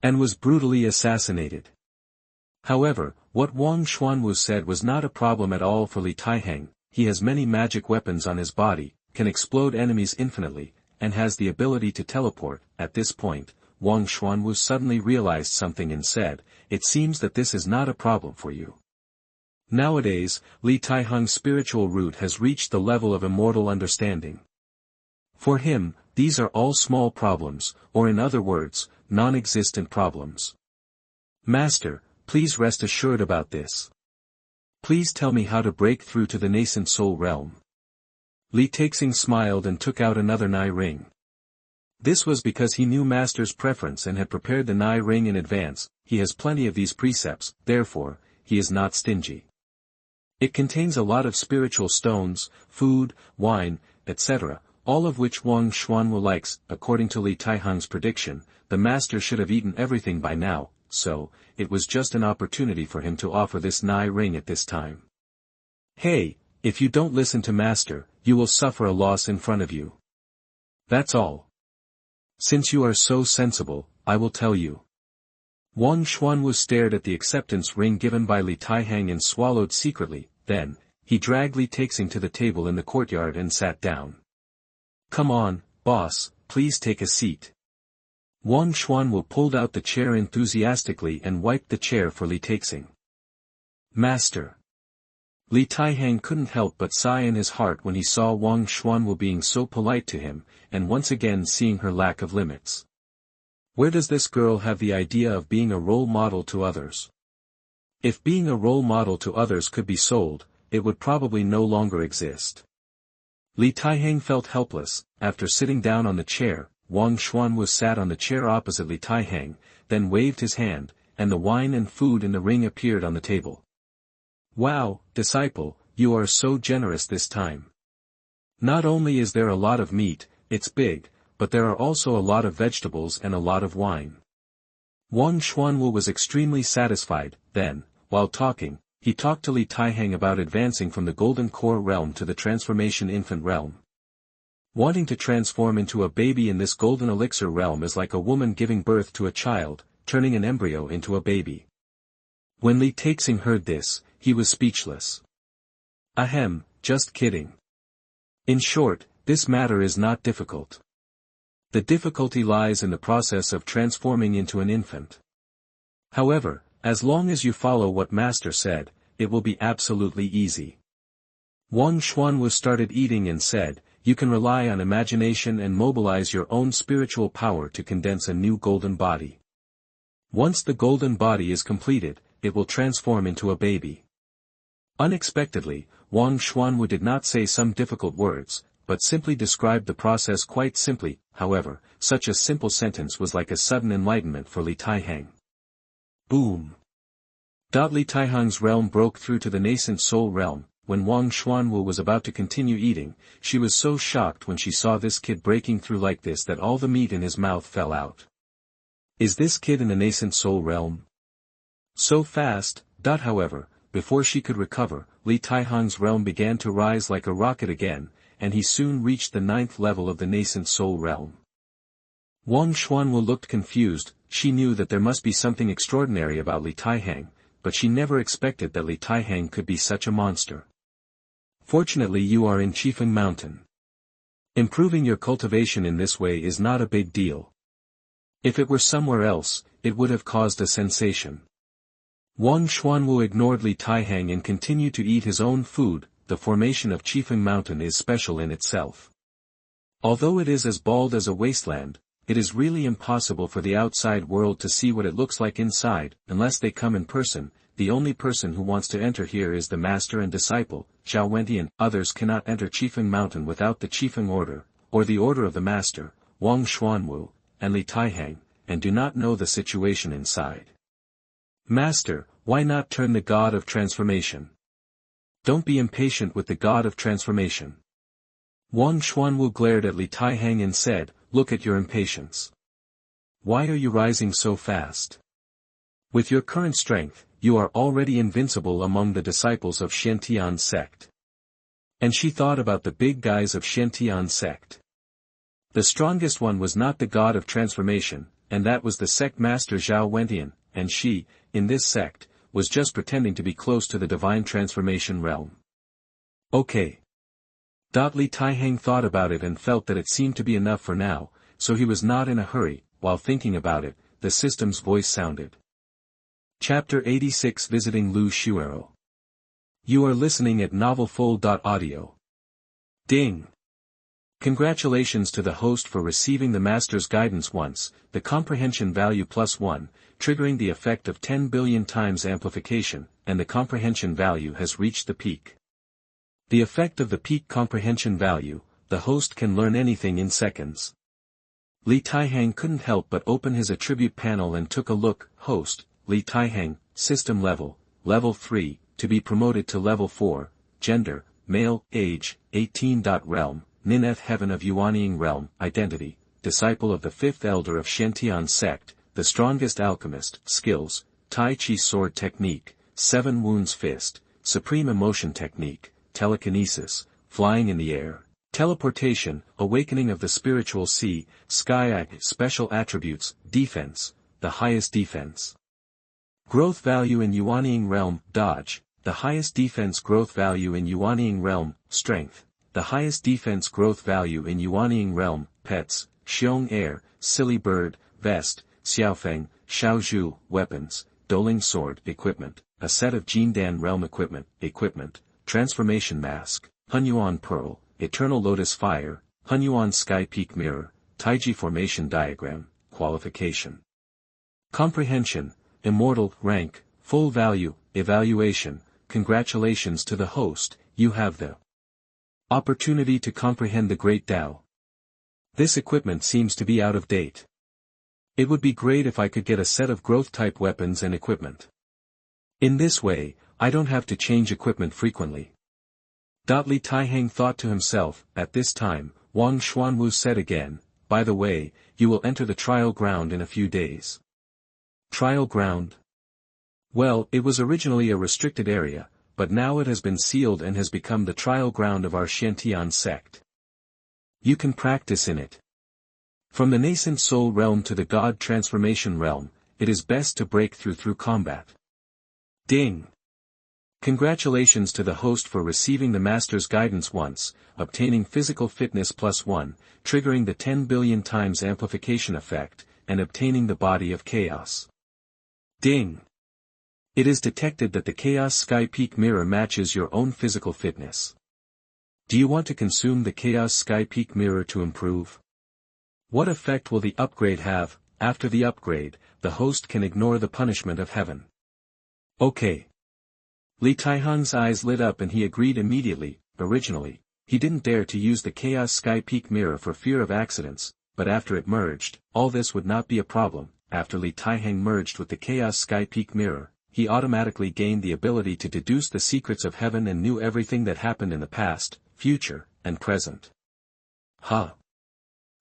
And was brutally assassinated. However, what Wang Xuanwu said was not a problem at all for Li Taihang. He has many magic weapons on his body, can explode enemies infinitely, and has the ability to teleport. At this point, Wang Xuanwu suddenly realized something and said, It seems that this is not a problem for you. Nowadays, Li Taihang's spiritual root has reached the level of immortal understanding. For him, these are all small problems, or in other words, non-existent problems. Master, please rest assured about this. Please tell me how to break through to the nascent soul realm. Li Taixing smiled and took out another Nai ring. This was because he knew Master's preference and had prepared the Nai ring in advance. He has plenty of these precepts, therefore, he is not stingy. It contains a lot of spiritual stones, food, wine, etc., all of which Wang Xuanwu likes. According to Li Taihang's prediction, the Master should have eaten everything by now, so, it was just an opportunity for him to offer this Nai ring at this time. Hey, if you don't listen to Master, you will suffer a loss in front of you. That's all. Since you are so sensible, I will tell you. Wang Xuanwu stared at the acceptance ring given by Li Taihang and swallowed secretly. Then, he dragged Li Taixing to the table in the courtyard and sat down. Come on, boss, please take a seat. Wang Xuanwu pulled out the chair enthusiastically and wiped the chair for Li Taixing. Master. Li Taihang couldn't help but sigh in his heart when he saw Wang Xuanwu being so polite to him, and once again seeing her lack of limits. Where does this girl have the idea of being a role model to others? If being a role model to others could be sold, it would probably no longer exist. Li Taihang felt helpless. After sitting down on the chair, Wang Xuan was sat on the chair opposite Li Taihang, then waved his hand, and the wine and food in the ring appeared on the table. Wow, disciple, you are so generous this time. Not only is there a lot of meat, it's big, but there are also a lot of vegetables and a lot of wine. Wang Xuanwu was extremely satisfied. Then, while talking, he talked to Li Taihang about advancing from the Golden Core realm to the Transformation Infant realm. Wanting to transform into a baby in this Golden Elixir realm is like a woman giving birth to a child, turning an embryo into a baby. When Li Taixing heard this, he was speechless. Ahem, just kidding. In short, this matter is not difficult. The difficulty lies in the process of transforming into an infant. However, as long as you follow what Master said, it will be absolutely easy. Wang Xuanwu started eating and said, you can rely on imagination and mobilize your own spiritual power to condense a new golden body. Once the golden body is completed, it will transform into a baby. Unexpectedly, Wang Xuanwu did not say some difficult words, but simply described the process quite simply. However, such a simple sentence was like a sudden enlightenment for Li Taihang. Boom! Li Taihang's realm broke through to the nascent soul realm. When Wang Xuanwu was about to continue eating, she was so shocked when she saw this kid breaking through like this that all the meat in his mouth fell out. Is this kid in the nascent soul realm? So fast. However, before she could recover, Li Taihang's realm began to rise like a rocket again, and he soon reached the 9th level of the nascent soul realm. Wang Xuanwu looked confused. She knew that there must be something extraordinary about Li Taihang, but she never expected that Li Taihang could be such a monster. Fortunately you are in Qifeng Mountain. Improving your cultivation in this way is not a big deal. If it were somewhere else, it would have caused a sensation. Wang Xuanwu ignored Li Taihang and continued to eat his own food. The formation of Qifeng Mountain is special in itself. Although it is as bald as a wasteland, it is really impossible for the outside world to see what it looks like inside, unless they come in person. The only person who wants to enter here is the master and disciple, Xiao Wentian. Others cannot enter Qifeng Mountain without the Qifeng order, or the order of the master, Wang Xuanwu, and Li Taihang, and do not know the situation inside. Master, why not turn the god of transformation? Don't be impatient with the god of transformation. Wang Xuanwu glared at Li Taihang and said, look at your impatience. Why are you rising so fast? With your current strength, you are already invincible among the disciples of Xiantian's sect. And she thought about the big guys of Xiantian's sect. The strongest one was not the god of transformation, and that was the sect master Xiao Wentian, and she, in this sect, was just pretending to be close to the divine transformation realm. Okay. Li Taihang thought about it and felt that it seemed to be enough for now, so he was not in a hurry. While thinking about it, the system's voice sounded. Chapter 86 Visiting Lu Xuerou. You are listening at novelfull.audio. Ding! Congratulations to the host for receiving the Master's guidance once, the comprehension value +1, triggering the effect of 10 billion times amplification, and the comprehension value has reached the peak. The effect of the peak comprehension value, the host can learn anything in seconds. Li Taihang couldn't help but open his attribute panel and took a look. Host, Li Taihang, System Level, Level 3, to be promoted to Level 4, Gender, Male, Age, 18. Realm, Nineth Heaven of Yueniang Realm, Identity, Disciple of the 5th Elder of Xiantian Sect, the Strongest Alchemist, Skills, Tai Chi Sword Technique, 7 Wounds Fist, Supreme Emotion Technique, Telekinesis, Flying in the Air, Teleportation, Awakening of the Spiritual Sea, Sky. Special Attributes, Defense, the highest defense. Growth value in Yueniang Realm, Dodge, the highest defense. Growth value in Yueniang Realm, Strength, the highest defense. Growth value in Yueniang Realm, Pets, Xiong Air, Silly Bird, Vest, Xiaofeng, Xiaozhu, Weapons, Doling Sword. Equipment, a set of Jindan Realm Equipment, Transformation Mask, Hunyuan Pearl, Eternal Lotus Fire, Hunyuan Sky Peak Mirror, Taiji Formation Diagram. Qualification. Comprehension, Immortal. Rank, Full Value. Evaluation. Congratulations to the host, you have the opportunity to comprehend the Great Tao. This equipment seems to be out of date. It would be great if I could get a set of growth-type weapons and equipment. In this way, I don't have to change equipment frequently. Li Taihang thought to himself. At this time, Wang Xuanwu said again, "By the way, you will enter the trial ground in a few days." Trial ground? Well, it was originally a restricted area, but now it has been sealed and has become the trial ground of our Xiantian sect. You can practice in it. From the nascent soul realm to the god transformation realm, it is best to break through combat. Ding! Congratulations to the host for receiving the Master's guidance once, obtaining physical fitness +1, triggering the 10 billion times amplification effect, and obtaining the body of chaos. Ding! It is detected that the Chaos Sky Peak mirror matches your own physical fitness. Do you want to consume the Chaos Sky Peak mirror to improve? What effect will the upgrade have? After the upgrade, the host can ignore the punishment of heaven. Okay. Li Taihang's eyes lit up and he agreed immediately. Originally, he didn't dare to use the Chaos Sky Peak mirror for fear of accidents, but after it merged, all this would not be a problem. After Li Taihang merged with the Chaos Sky Peak mirror, he automatically gained the ability to deduce the secrets of heaven and knew everything that happened in the past, future, and present.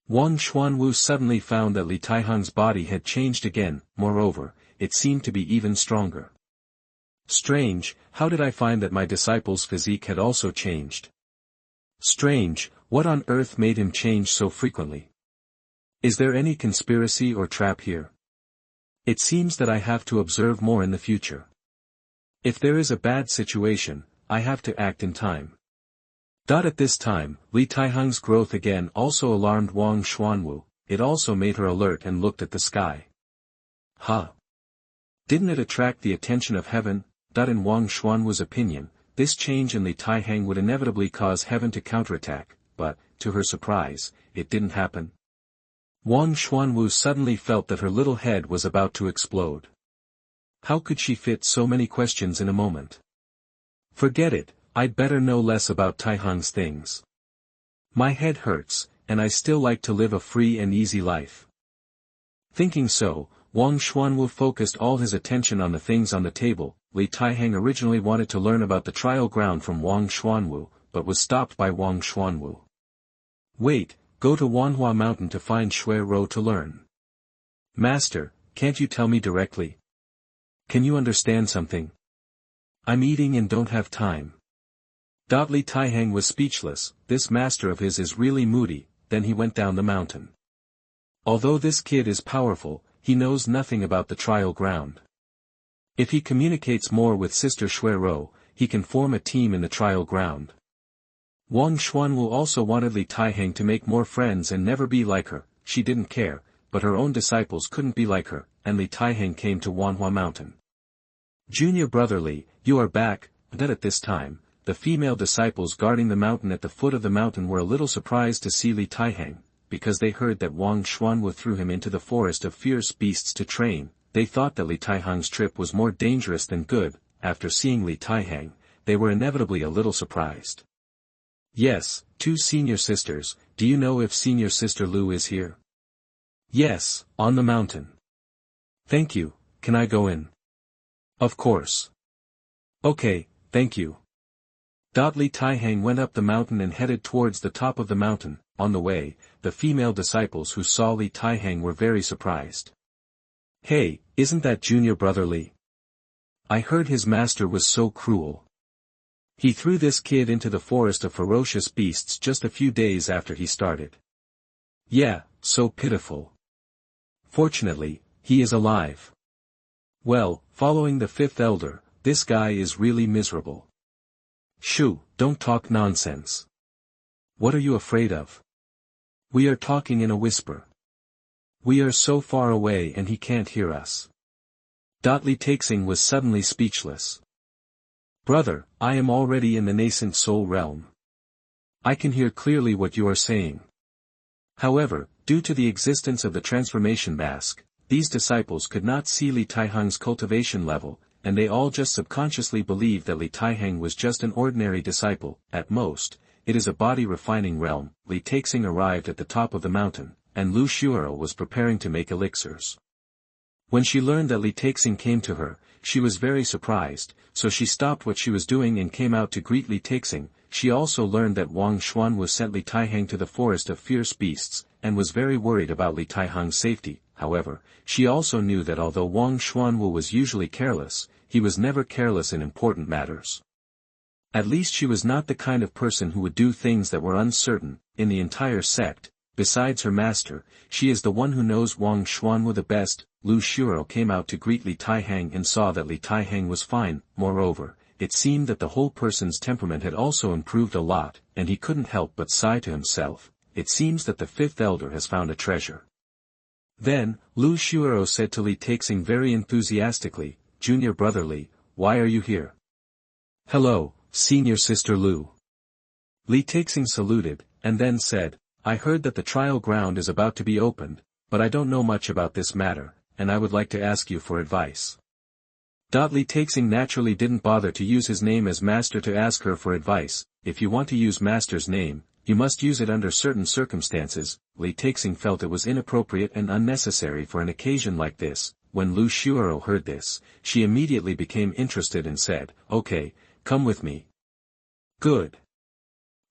Wang Xuanwu suddenly found that Li Taihang's body had changed again. Moreover, it seemed to be even stronger. Strange, how did I find that my disciple's physique had also changed? Strange, what on earth made him change so frequently? Is there any conspiracy or trap here? It seems that I have to observe more in the future. If there is a bad situation, I have to act in time. At this time, Li Taihang's growth again also alarmed Wang Xuanwu. It also made her alert and looked at the sky. Didn't it attract the attention of heaven? In Wang Xuanwu's opinion, this change in Li Taihang would inevitably cause heaven to counterattack, but, to her surprise, it didn't happen. Wang Xuanwu suddenly felt that her little head was about to explode. How could she fit so many questions in a moment? Forget it, I'd better know less about Taihang's things. My head hurts, and I still like to live a free and easy life. Thinking so, Wang Xuanwu focused all his attention on the things on the table. Li Taihang originally wanted to learn about the trial ground from Wang Xuanwu, but was stopped by Wang Xuanwu. Wait, go to Wanhua Mountain to find Xuerou to learn. Master, can't you tell me directly? Can you understand something? I'm eating and don't have time. Li Taihang was speechless. This master of his is really moody. Then he went down the mountain. Although this kid is powerful, he knows nothing about the trial ground. If he communicates more with Sister Xuerou, he can form a team in the trial ground. Wang Xuanwu also wanted Li Taihang to make more friends and never be like her. She didn't care, but her own disciples couldn't be like her, and Li Taihang came to Wanhua Mountain. Junior brother Li, you are back. At this time, the female disciples guarding the mountain at the foot of the mountain were a little surprised to see Li Taihang, because they heard that Wang Xuanwu threw him into the forest of fierce beasts to train. They thought that Li Taihang's trip was more dangerous than good. After seeing Li Taihang, they were inevitably a little surprised. Yes, 2 senior sisters. Do you know if senior sister Lu is here? Yes, on the mountain. Thank you. Can I go in? Of course. Okay, thank you. Li Taihang went up the mountain and headed towards the top of the mountain. On the way, the female disciples who saw Li Taihang were very surprised. Hey, isn't that junior brother Li? I heard his master was so cruel. He threw this kid into the forest of ferocious beasts just a few days after he started. Yeah, so pitiful. Fortunately, he is alive. Well, following the 5th elder, this guy is really miserable. Shoo, don't talk nonsense. What are you afraid of? We are talking in a whisper. We are so far away and he can't hear us. Li Taixing was suddenly speechless. Brother, I am already in the nascent soul realm. I can hear clearly what you are saying. However, due to the existence of the transformation mask, these disciples could not see Li Taihang's cultivation level, and they all just subconsciously believed that Li Taihang was just an ordinary disciple. At most, it is a body refining realm. Li Taixing arrived at the top of the mountain, and Lu Xuerou was preparing to make elixirs. When she learned that Li Taixing came to her, she was very surprised, so she stopped what she was doing and came out to greet Li Taixing. She also learned that Wang Xuan was sent Li Taihang to the forest of fierce beasts, and was very worried about Li Taihang's safety. However, she also knew that although Wang Xuanwu was usually careless, he was never careless in important matters. At least she was not the kind of person who would do things that were uncertain. In the entire sect, besides her master, she is the one who knows Wang Xuanwu the best. Lu Xuerou came out to greet Li Taihang and saw that Li Taihang was fine. Moreover, it seemed that the whole person's temperament had also improved a lot, and he couldn't help but sigh to himself. It seems that the fifth elder has found a treasure. Then, Lu Xuerou said to Li Taixing very enthusiastically, "Junior brother Li, why are you here?" "Hello, senior sister Lu." Li Taixing saluted, and then said, "I heard that the trial ground is about to be opened, but I don't know much about this matter, and I would like to ask you for advice." Li Taixing naturally didn't bother to use his name as master to ask her for advice. If you want to use master's name, you must use it under certain circumstances. Li Taixing felt it was inappropriate and unnecessary for an occasion like this. When Lu Xuerou heard this, she immediately became interested and said, "Okay, come with me." "Good."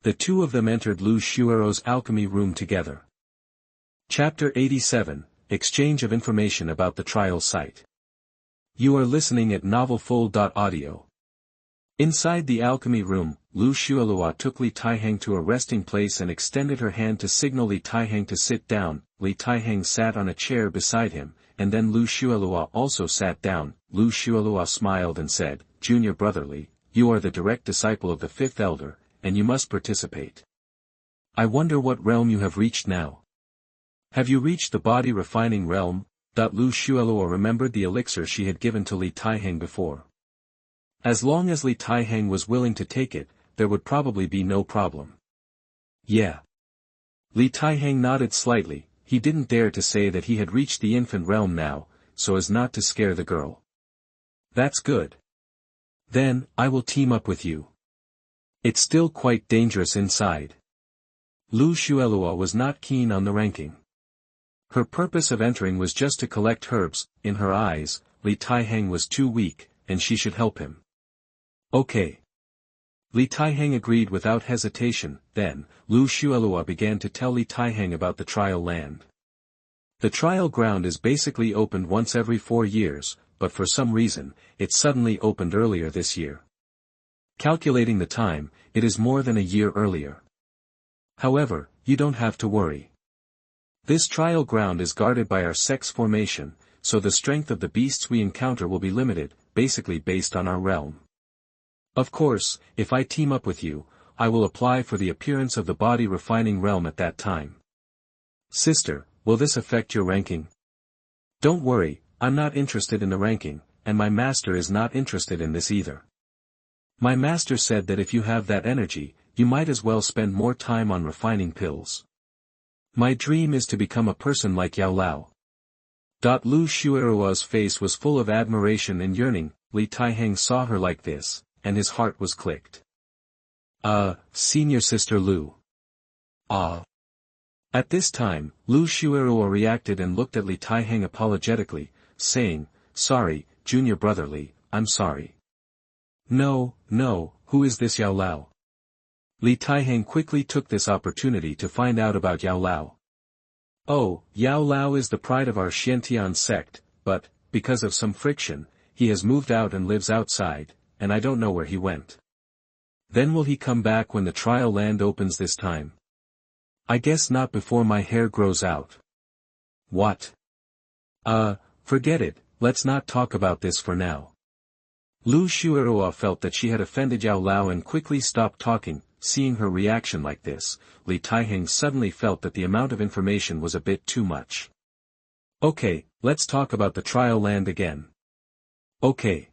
The two of them entered Lu Xuerou's alchemy room together. Chapter 87, Exchange of Information about the Trial Site. You are listening at novelfull.audio. Inside the alchemy room, Lu Xuelua took Li Taihang to a resting place and extended her hand to signal Li Taihang to sit down. Li Taihang sat on a chair beside him, and then Lu Xuelua also sat down. Lu Xuelua smiled and said, "Junior brother Li, you are the direct disciple of the fifth elder, and you must participate. I wonder what realm you have reached now. Have you reached the body refining realm?" Lu Xuelua remembered the elixir she had given to Li Taihang before. As long as Li Taihang was willing to take it, there would probably be no problem. "Yeah." Li Taihang nodded slightly. He didn't dare to say that he had reached the infant realm now, so as not to scare the girl. "That's good. Then, I will team up with you. It's still quite dangerous inside." Lu Xuelua was not keen on the ranking. Her purpose of entering was just to collect herbs. In her eyes, Li Taihang was too weak, and she should help him. "Okay." Li Taihang agreed without hesitation. Then, Lu Xuelua began to tell Li Taihang about the trial land. The trial ground is basically opened once every 4 years, but for some reason, it suddenly opened earlier this year. Calculating the time, it is more than a year earlier. However, you don't have to worry. This trial ground is guarded by our sex formation, so the strength of the beasts we encounter will be limited, basically based on our realm. Of course, if I team up with you, I will apply for the appearance of the body refining realm at that time. Sister, will this affect your ranking? Don't worry, I'm not interested in the ranking, and my master is not interested in this either. My master said that if you have that energy, you might as well spend more time on refining pills. My dream is to become a person like Yao Lao. Lu Xuerua's face was full of admiration and yearning. Li Taihang saw her like this, and his heart was clicked. Senior sister Lu. At this time, Lu Xuerua reacted and looked at Li Taihang apologetically, saying, "Sorry, junior brother Li, I'm sorry." No, who is this Yao Lao?" Li Taihang quickly took this opportunity to find out about Yao Lao. "Oh, Yao Lao is the pride of our Xianxia sect, but, because of some friction, he has moved out and lives outside, and I don't know where he went. Then will he come back when the trial land opens this time? I guess not before my hair grows out." "What?" Forget it, let's not talk about this for now." Lu Xuerua felt that she had offended Yao Lao and quickly stopped talking. Seeing her reaction like this, Li Taihang suddenly felt that the amount of information was a bit too much. "Okay, let's talk about the trial land again." "Okay."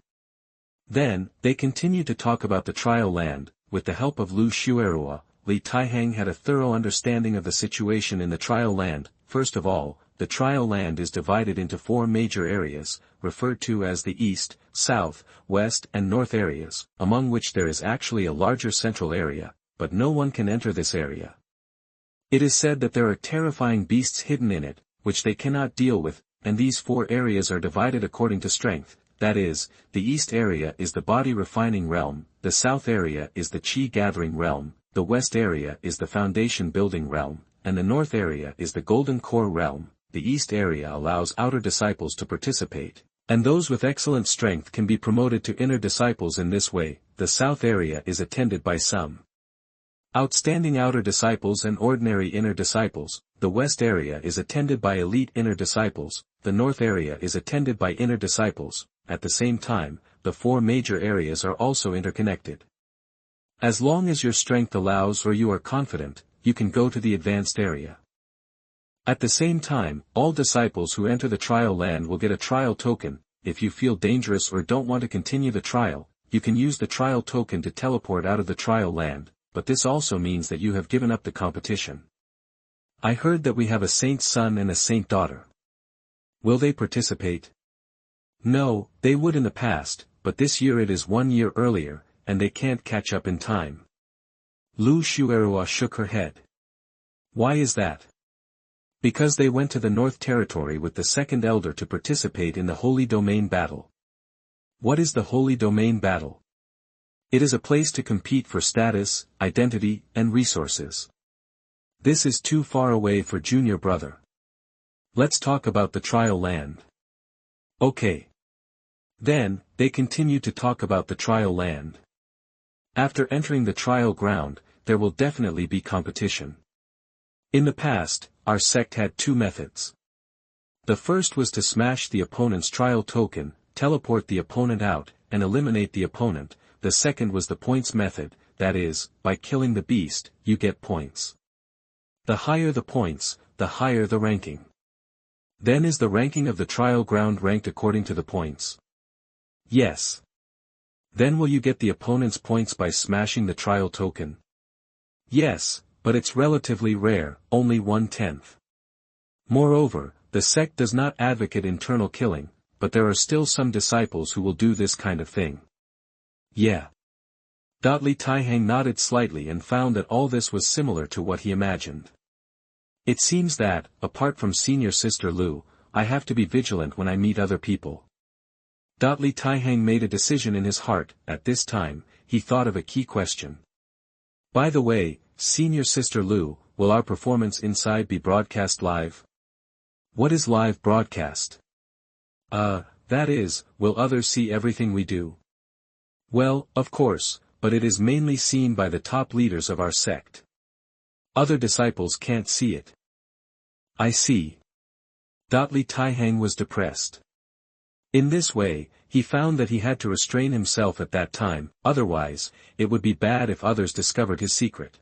Then, they continued to talk about the trial land. With the help of Lu Xuerua, Li Taihang had a thorough understanding of the situation in the trial land. First of all, the trial land is divided into 4 major areas, referred to as the East, South, West and North areas, among which there is actually a larger central area, but no one can enter this area. It is said that there are terrifying beasts hidden in it, which they cannot deal with, and these 4 areas are divided according to strength. That is, the east area is the body refining realm, the south area is the qi gathering realm, the west area is the foundation building realm, and the north area is the golden core realm. The east area allows outer disciples to participate, and those with excellent strength can be promoted to inner disciples in this way. The south area is attended by some outstanding outer disciples and ordinary inner disciples. The west area is attended by elite inner disciples, the north area is attended by inner disciples. At the same time, the 4 major areas are also interconnected. As long as your strength allows or you are confident, you can go to the advanced area. At the same time, all disciples who enter the trial land will get a trial token. If you feel dangerous or don't want to continue the trial, you can use the trial token to teleport out of the trial land, but this also means that you have given up the competition. I heard that we have a saint's son and a saint daughter. Will they participate? No, they would in the past, but this year it is 1 year earlier, and they can't catch up in time. Lu Xuerou shook her head. Why is that? Because they went to the North Territory with the second elder to participate in the Holy Domain battle. What is the Holy Domain battle? It is a place to compete for status, identity, and resources. This is too far away for junior brother. Let's talk about the trial land. Okay. Then, they continued to talk about the trial land. After entering the trial ground, there will definitely be competition. In the past, our sect had 2 methods. The first was to smash the opponent's trial token, teleport the opponent out, and eliminate the opponent. The second was the points method, that is, by killing the beast, you get points. The higher the points, the higher the ranking. Then is the ranking of the trial ground ranked according to the points? Yes. Then will you get the opponent's points by smashing the trial token? Yes, but it's relatively rare, only 1/10. Moreover, the sect does not advocate internal killing, but there are still some disciples who will do this kind of thing. Yeah. Li Taihang nodded slightly and found that all this was similar to what he imagined. It seems that, apart from senior sister Lu, I have to be vigilant when I meet other people. Li Taihang made a decision in his heart. At this time, he thought of a key question. By the way, senior sister Lu, will our performance inside be broadcast live? What is live broadcast? That is, will others see everything we do? Well, of course, but it is mainly seen by the top leaders of our sect. Other disciples can't see it. I see. Li Taihang was depressed. In this way, he found that he had to restrain himself at that time, otherwise, it would be bad if others discovered his secret.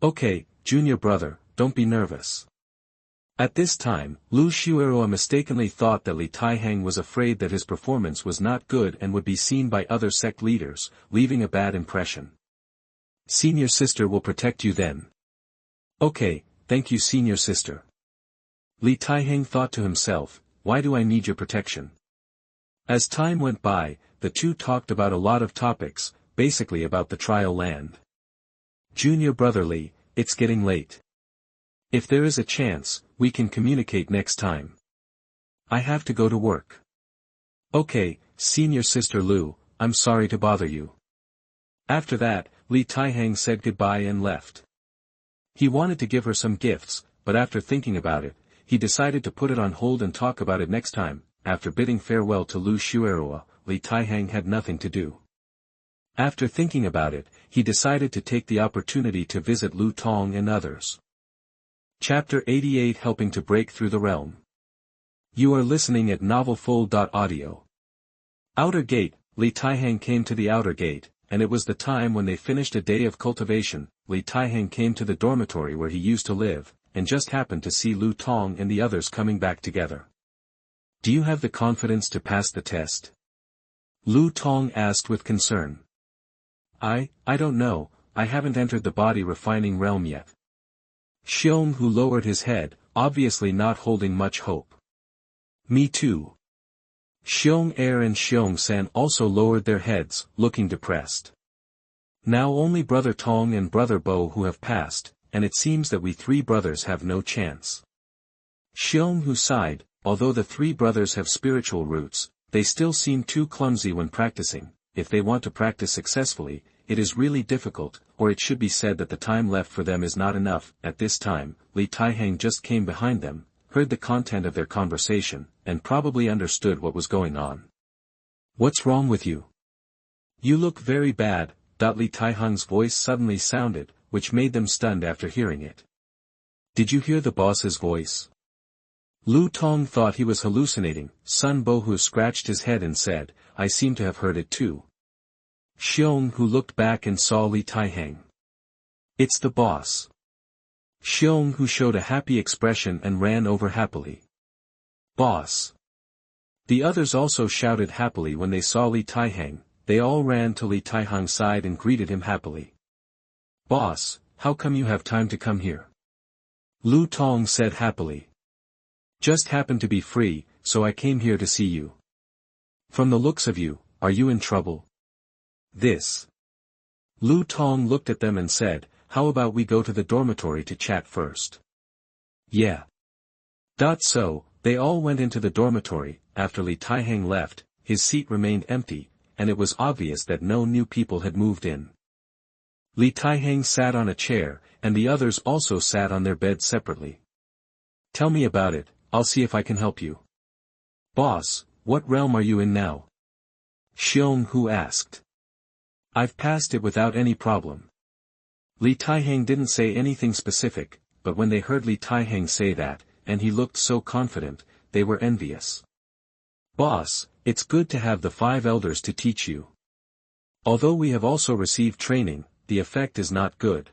Okay, junior brother, don't be nervous. At this time, Lu Xuerou mistakenly thought that Li Taihang was afraid that his performance was not good and would be seen by other sect leaders, leaving a bad impression. Senior sister will protect you then. Okay, thank you senior sister. Li Taihang thought to himself, why do I need your protection? As time went by, the two talked about a lot of topics, basically about the trial land. Junior brother Li, it's getting late. If there is a chance, we can communicate next time. I have to go to work. Okay, senior sister Lu, I'm sorry to bother you. After that, Li Taihang said goodbye and left. He wanted to give her some gifts, but after thinking about it, he decided to put it on hold and talk about it next time. After bidding farewell to Lu Xuerou, Li Taihang had nothing to do. After thinking about it, he decided to take the opportunity to visit Lu Tong and others. Chapter 88 Helping to Break Through the Realm. You are listening at novelfull.audio. Outer Gate. Li Taihang came to the outer gate, and it was the time when they finished a day of cultivation. Li Taihang came to the dormitory where he used to live, and just happened to see Lu Tong and the others coming back together. Do you have the confidence to pass the test? Lu Tong asked with concern. I don't know, I haven't entered the body refining realm yet. Xiong who lowered his head, obviously not holding much hope. Me too. Xiong Er and Xiong San also lowered their heads, looking depressed. Now only Brother Tong and Brother Bo who have passed, and it seems that we three brothers have no chance. Xianxia sighed. Although the three brothers have spiritual roots, they still seem too clumsy when practicing. If they want to practice successfully, it is really difficult, or it should be said that the time left for them is not enough. At this time, Li Taihang just came behind them, heard the content of their conversation, and probably understood what was going on. "What's wrong with you? You look very bad," Li Taihang's voice suddenly sounded, which made them stunned after hearing it. "Did you hear the boss's voice?" Lu Tong thought he was hallucinating. Sun Bohu scratched his head and said, "I seem to have heard it too." Xianxia looked back and saw Li Taihang. "It's the boss." Xianxia showed a happy expression and ran over happily. "Boss!" The others also shouted happily when they saw Li Taihang. They all ran to Li Taihang's side and greeted him happily. "Boss, how come you have time to come here?" Lu Tong said happily. "Just happened to be free, so I came here to see you. From the looks of you, are you in trouble?" "This." Lu Tong looked at them and said, "How about we go to the dormitory to chat first?" "Yeah." So, they all went into the dormitory. After Li Taihang left, his seat remained empty, and it was obvious that no new people had moved in. Li Taihang sat on a chair, and the others also sat on their beds separately. "Tell me about it, I'll see if I can help you." "Boss, what realm are you in now?" Xianxia asked. "I've passed it without any problem." Li Taihang didn't say anything specific, but when they heard Li Taihang say that, and he looked so confident, they were envious. "Boss, it's good to have the 5 elders to teach you. Although we have also received training, the effect is not good."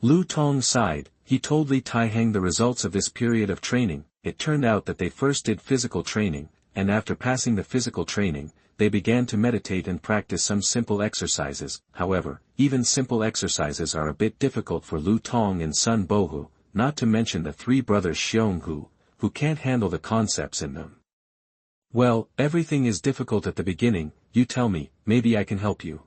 Lu Tong sighed. He told Li Taihang the results of this period of training. It turned out that they first did physical training, and after passing the physical training, they began to meditate and practice some simple exercises. However, even simple exercises are a bit difficult for Lu Tong and Sun Bohu, not to mention the 3 brothers Xianxia, who can't handle the concepts in them. "Well, everything is difficult at the beginning, you tell me, maybe I can help you."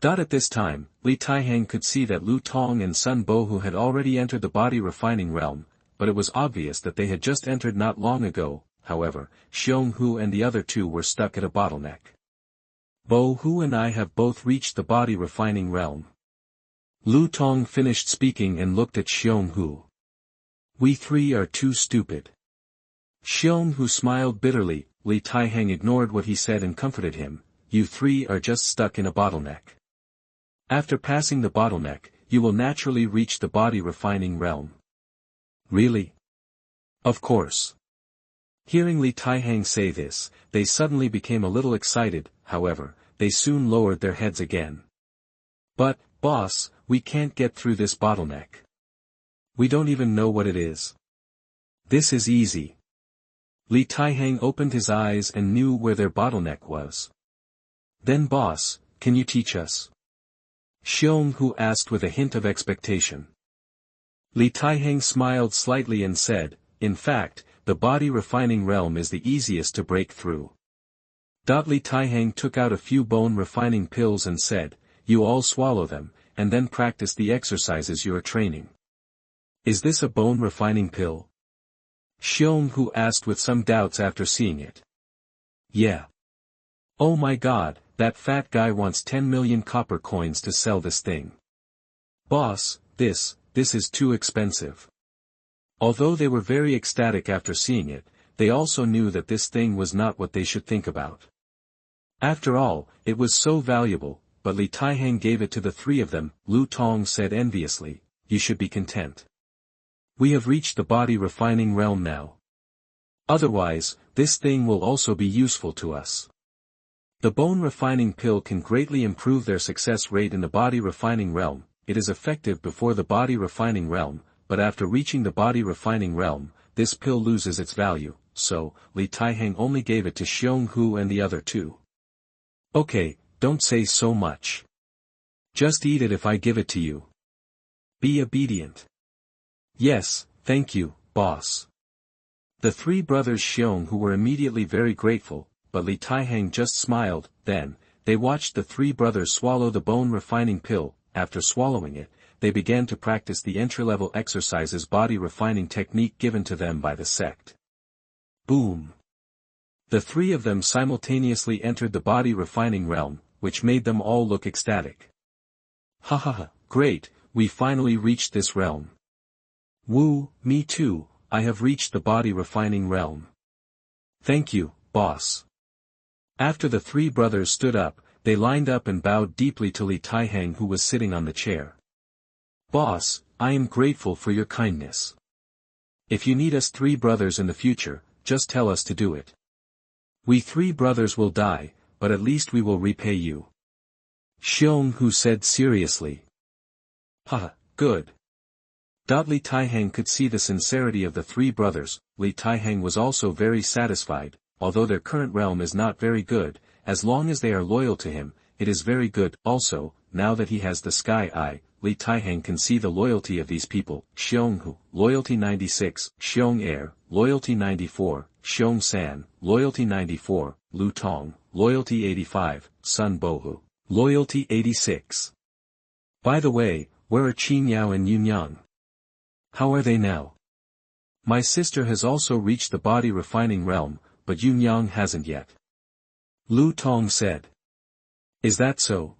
At this time, Li Taihang could see that Lu Tong and Sun Bohu had already entered the body refining realm, but it was obvious that they had just entered not long ago. However, Xianxia and the other 2 were stuck at a bottleneck. "Bohu and I have both reached the body refining realm." Lu Tong finished speaking and looked at Xianxia. "We 3 are too stupid." Xianxia smiled bitterly. Li Taihang ignored what he said and comforted him. "You 3 are just stuck in a bottleneck. After passing the bottleneck, you will naturally reach the body refining realm." "Really?" "Of course." Hearing Li Taihang say this, they suddenly became a little excited. However, they soon lowered their heads again. "But, boss, we can't get through this bottleneck. We don't even know what it is." "This is easy." Li Taihang opened his eyes and knew where their bottleneck was. "Then boss, can you teach us?" Xianxia asked with a hint of expectation. Li Taihang smiled slightly and said, "In fact, the body refining realm is the easiest to break through." Li Taihang took out a few bone refining pills and said, "You all swallow them, and then practice the exercises you are training." "Is this a bone refining pill?" Xianxia asked with some doubts after seeing it. "Yeah." "Oh my god, that fat guy wants 10 million copper coins to sell this thing." "Boss, this is too expensive." Although they were very ecstatic after seeing it, they also knew that this thing was not what they should think about. After all, it was so valuable, but Li Taihang gave it to the 3 of them. Lu Tong said enviously, "You should be content. We have reached the body refining realm now. Otherwise, this thing will also be useful to us." The bone refining pill can greatly improve their success rate in the body refining realm. It is effective before the body refining realm, but after reaching the body refining realm, this pill loses its value, so, Li Taihang only gave it to Xianxia and the other 2. "Okay, don't say so much. Just eat it if I give it to you. Be obedient." "Yes, thank you, boss." The 3 brothers Xianxia were immediately very grateful, but Li Taihang just smiled. Then, they watched the three brothers swallow the bone-refining pill. After swallowing it, they began to practice the entry-level exercises body-refining technique given to them by the sect. Boom! The three of them simultaneously entered the body-refining realm, which made them all look ecstatic. Ha ha ha, great, we finally reached this realm. Woo, me too, I have reached the body-refining realm. Thank you, boss. After the three brothers stood up, they lined up and bowed deeply to Li Taihang, who was sitting on the chair. Boss, I am grateful for your kindness. If you need us three brothers in the future, just tell us to do it. We three brothers will die, but at least we will repay you. Xianxia said seriously. Ha, good. Li Taihang could see the sincerity of the three brothers. Li Taihang was also very satisfied, although their current realm is not very good, as long as they are loyal to him, it is very good. Also, now that he has the sky eye, Li Taihang can see the loyalty of these people. Xianxia, loyalty 96, Xianxia, loyalty 94, Xianxia, loyalty 94, Lu Tong, loyalty 85, Sun Bohu, loyalty 86. By the way, where are Qinyao and Yueniang? How are they now? My sister has also reached the body refining realm, but Yueniang hasn't yet. Lu Tong said. Is that so?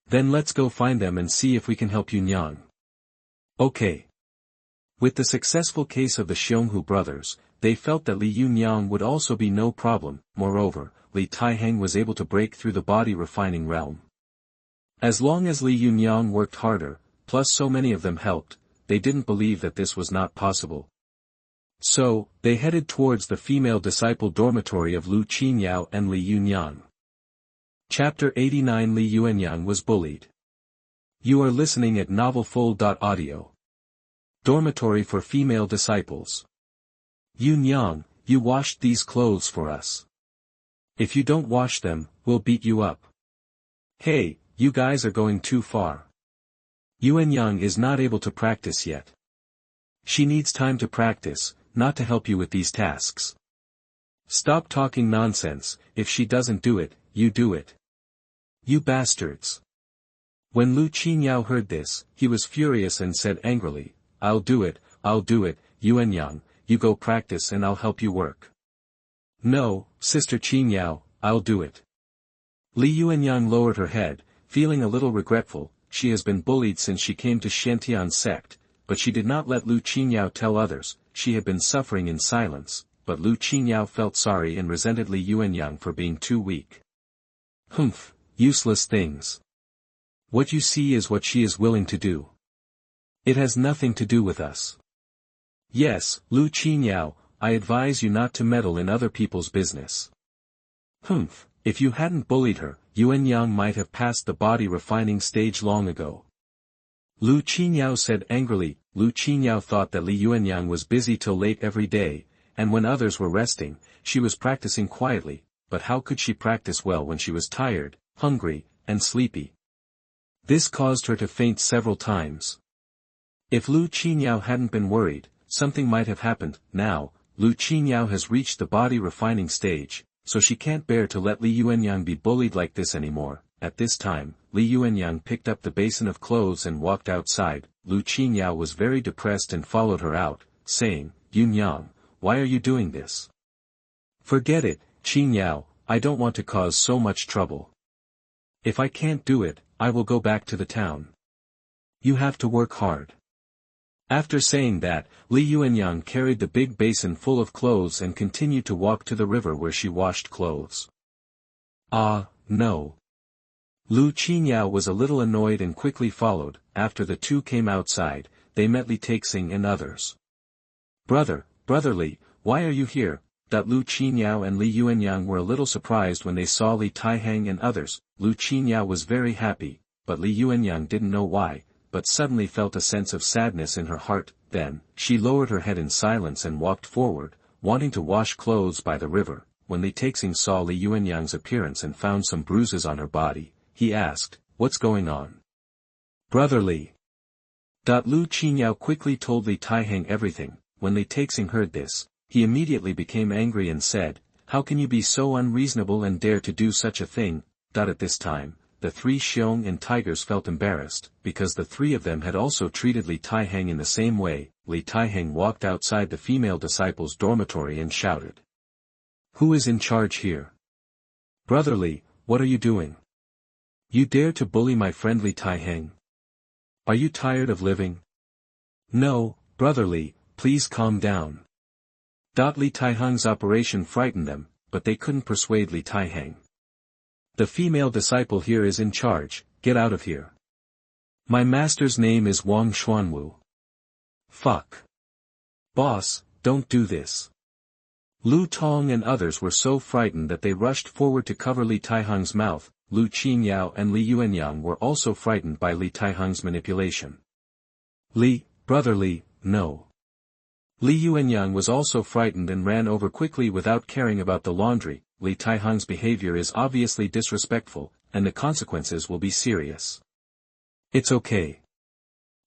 Then let's go find them and see if we can help Yueniang. Okay. With the successful case of the Xianxia brothers, they felt that Li Yueniang would also be no problem. Moreover, Li Taihang was able to break through the body refining realm. As long as Li Yueniang worked harder, plus so many of them helped, they didn't believe that this was not possible. So, they headed towards the female disciple dormitory of Lu Qinyao and Li Yueniang. Chapter 89. Li Yueniang was bullied. You are listening at novelfull.audio. Dormitory for female disciples. Yueniang, you washed these clothes for us. If you don't wash them, we'll beat you up. Hey, you guys are going too far. Yueniang is not able to practice yet. She needs time to practice, not to help you with these tasks. Stop talking nonsense. If she doesn't do it, you do it. You bastards. When Lu Qinyao heard this, he was furious and said angrily, I'll do it, Yueniang, you go practice and I'll help you work. No, Sister Qinyao, I'll do it. Li Yueniang lowered her head, feeling a little regretful. She has been bullied since she came to Xianxia's sect, but she did not let Lu Qinyao tell others. She had been suffering in silence, but Lu Qinyao felt sorry and resented Li Yueniang for being too weak. Humph, useless things. What you see is what she is willing to do. It has nothing to do with us. Yes, Lu Qinyao, I advise you not to meddle in other people's business. Humph, if you hadn't bullied her, Yueniang might have passed the body refining stage long ago. Lu Qinyao said angrily. Lu Qinyao thought that Li Yueniang was busy till late every day, and when others were resting, she was practicing quietly, but how could she practice well when she was tired, hungry, and sleepy? This caused her to faint several times. If Lu Qinyao hadn't been worried, something might have happened. Now, Lu Qinyao has reached the body refining stage, so she can't bear to let Li Yueniang be bullied like this anymore. At this time, Li Yueniang picked up the basin of clothes and walked outside. Lu Qinyao was very depressed and followed her out, saying, Yueniang, why are you doing this? Forget it, Qinyao, I don't want to cause so much trouble. If I can't do it, I will go back to the town. You have to work hard. After saying that, Li Yueniang carried the big basin full of clothes and continued to walk to the river where she washed clothes. Ah, no. Lu Qinyao was a little annoyed and quickly followed. After the two came outside, they met Li Taixing and others. Brother Li, why are you here? Lu Qinyao and Li Yueniang were a little surprised when they saw Li Taihang and others. Lu Qinyao was very happy, but Li Yueniang didn't know why, but suddenly felt a sense of sadness in her heart. Then, she lowered her head in silence and walked forward, wanting to wash clothes by the river. When Li Taixing saw Li Yueniang's appearance and found some bruises on her body, he asked, what's going on? Brother Li. Lu Qinyao quickly told Li Taihang everything. When Li Taixing heard this, he immediately became angry and said, how can you be so unreasonable and dare to do such a thing? At this time, the three Xiong and tigers felt embarrassed, because the three of them had also treated Li Taihang in the same way. Li Taihang walked outside the female disciples' dormitory and shouted. "Who is in charge here? Brother Li, what are you doing? You dare to bully my friend Li Taihang? Are you tired of living?" "No, Brother Li, please calm down." Li Taihang's operation frightened them, but they couldn't persuade Li Taihang. "The female disciple here is in charge, get out of here. My master's name is Wang Xuanwu." "Fuck. Boss, don't do this." Lu Tong and others were so frightened that they rushed forward to cover Li Taihang's mouth. Lu Qinyao and Li Yueniang were also frightened by Li Taihang's manipulation. Brother Li, no." Li Yueniang was also frightened and ran over quickly without caring about the laundry. Li Taihang's behavior is obviously disrespectful, and the consequences will be serious. "It's okay."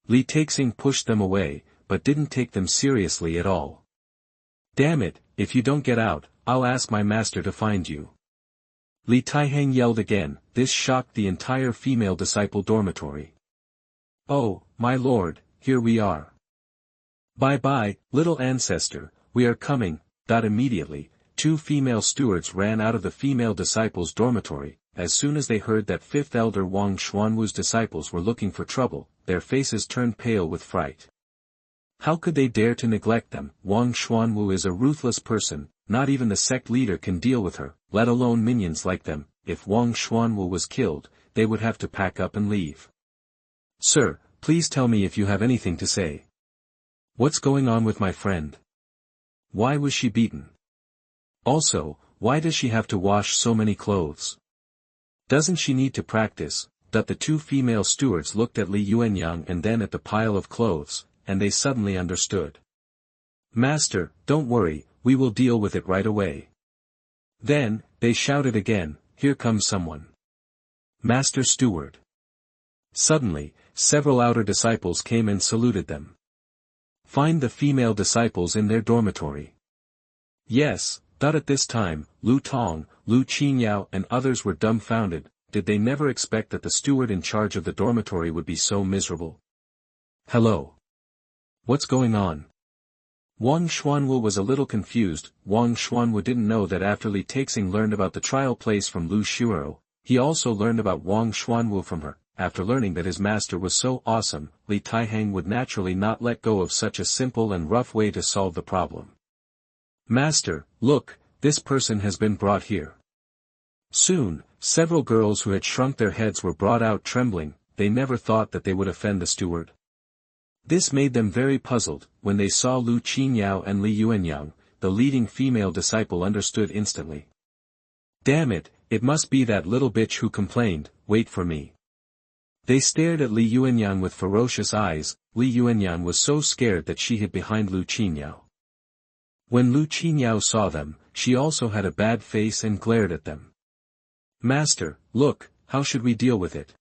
Li Taixing pushed them away, but didn't take them seriously at all. "Damn it, if you don't get out, I'll ask my master to find you." Li Taihang yelled again. This shocked the entire female disciple dormitory. "Oh, my lord, here we are. Bye-bye, little ancestor, we are coming." Immediately, two female stewards ran out of the female disciples' dormitory. As soon as they heard that fifth elder Wang Xuanwu's disciples were looking for trouble, their faces turned pale with fright. How could they dare to neglect them? Wang Xuanwu is a ruthless person, not even the sect leader can deal with her, let alone minions like them. If Wang Xuanwu was killed, they would have to pack up and leave. "Sir, please tell me if you have anything to say. What's going on with my friend? Why was she beaten? Also, why does she have to wash so many clothes? Doesn't she need to practice?" The two female stewards looked at Li Yueniang and then at the pile of clothes, and they suddenly understood. "Master, don't worry, we will deal with it right away." Then, they shouted again, "Here comes someone. Master Steward." Suddenly, several outer disciples came and saluted them. "Find the female disciples in their dormitory." "Yes." At this time, Lu Tong, Lu Qinyao and others were dumbfounded. Did they never expect that the steward in charge of the dormitory would be so miserable? "Hello. What's going on?" Wang Xuanwu was a little confused. Wang Xuanwu didn't know that after Li Taixing learned about the trial place from Lu Xuerou, he also learned about Wang Xuanwu from her. After learning that his master was so awesome, Li Taihang would naturally not let go of such a simple and rough way to solve the problem. "Master, look, this person has been brought here." Soon, several girls who had shrunk their heads were brought out trembling. They never thought that they would offend the steward. This made them very puzzled. When they saw Lu Qinyao and Li Yueniang, the leading female disciple understood instantly. "Damn it, it must be that little bitch who complained, wait for me." They stared at Li Yueniang with ferocious eyes. Li Yueniang was so scared that she hid behind Lu Qinyao. When Lu Qinyao saw them, she also had a bad face and glared at them. "Master, look, how should we deal with it?"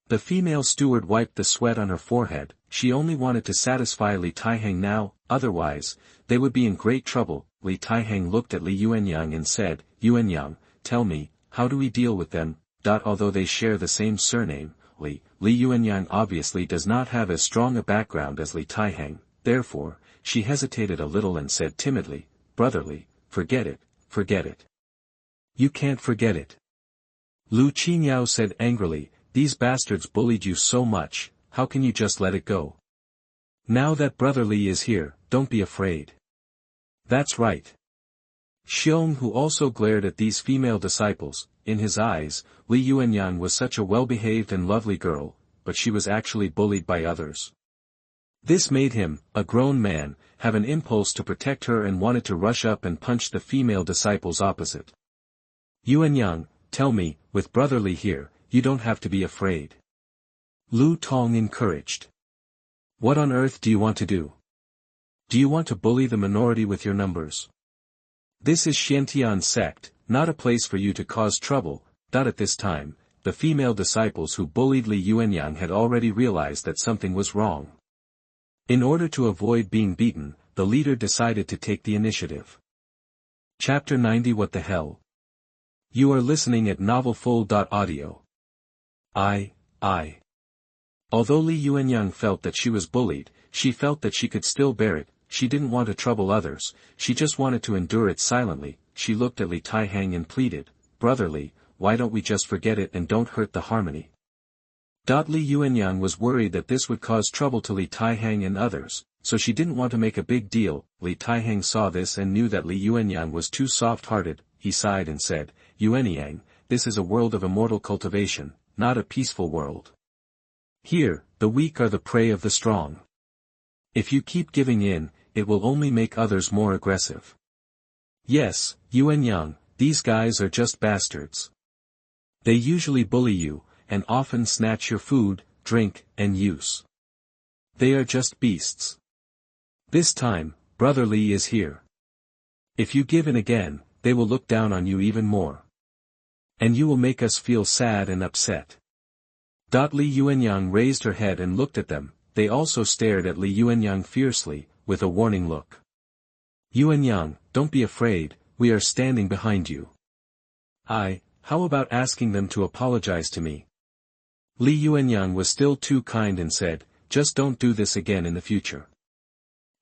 The female steward wiped the sweat on her forehead. She only wanted to satisfy Li Taihang now, otherwise, they would be in great trouble. Li Taihang looked at Li Yueniang and said, "Yueniang, tell me, how do we deal with them?" Although they share the same surname, Li Yueniang obviously does not have as strong a background as Li Taihang. Therefore, she hesitated a little and said timidly, "Brother Li, forget it, forget it." "You can't forget it." Lu Qinyao said angrily, "These bastards bullied you so much, how can you just let it go? Now that Brother Li is here, don't be afraid." "That's right." Xiong, who also glared at these female disciples, in his eyes, Li Yueniang was such a well-behaved and lovely girl, but she was actually bullied by others. This made him, a grown man, have an impulse to protect her and wanted to rush up and punch the female disciples opposite. "Yueniang, tell me, with Brother Li here, you don't have to be afraid." Lu Tong encouraged. "What on earth do you want to do? Do you want to bully the minority with your numbers? This is Xiantian sect, not a place for you to cause trouble." At this time, the female disciples who bullied Li Yueniang had already realized that something was wrong. In order to avoid being beaten, the leader decided to take the initiative. Chapter 90. What the hell? You are listening at novelfull.audio. I. Although Li Yueniang felt that she was bullied, she felt that she could still bear it. She didn't want to trouble others, she just wanted to endure it silently. She looked at Li Taihang and pleaded, "Brother Li, why don't we just forget it and don't hurt the harmony?" Li Yueniang was worried that this would cause trouble to Li Taihang and others, so she didn't want to make a big deal. Li Taihang saw this and knew that Li Yueniang was too soft-hearted. He sighed and said, "Yueniang, this is a world of immortal cultivation, not a peaceful world. Here, the weak are the prey of the strong. If you keep giving in, it will only make others more aggressive. Yes, Yueniang, these guys are just bastards. They usually bully you, and often snatch your food, drink, and use. They are just beasts. This time, Brother Li is here. If you give in again, they will look down on you even more. And you will make us feel sad and upset." Li Yueniang raised her head and looked at them. They also stared at Li Yueniang fiercely, with a warning look. "Yueniang, don't be afraid, we are standing behind you. How about asking them to apologize to me?" Li Yueniang was still too kind and said, "Just don't do this again in the future."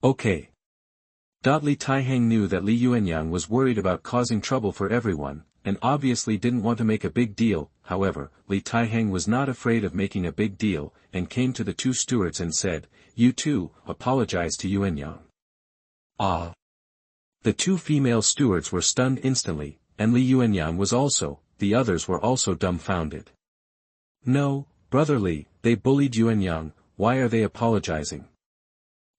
"Okay." Li Taihang knew that Li Yueniang was worried about causing trouble for everyone, and obviously didn't want to make a big deal. However, Li Taihang was not afraid of making a big deal, and came to the two stewards and said, "You two, apologize to Yueniang." Ah! The two female stewards were stunned instantly, and Li Yueniang was also. The others were also dumbfounded. "No, Brother Li, they bullied Yueniang, why are they apologizing?"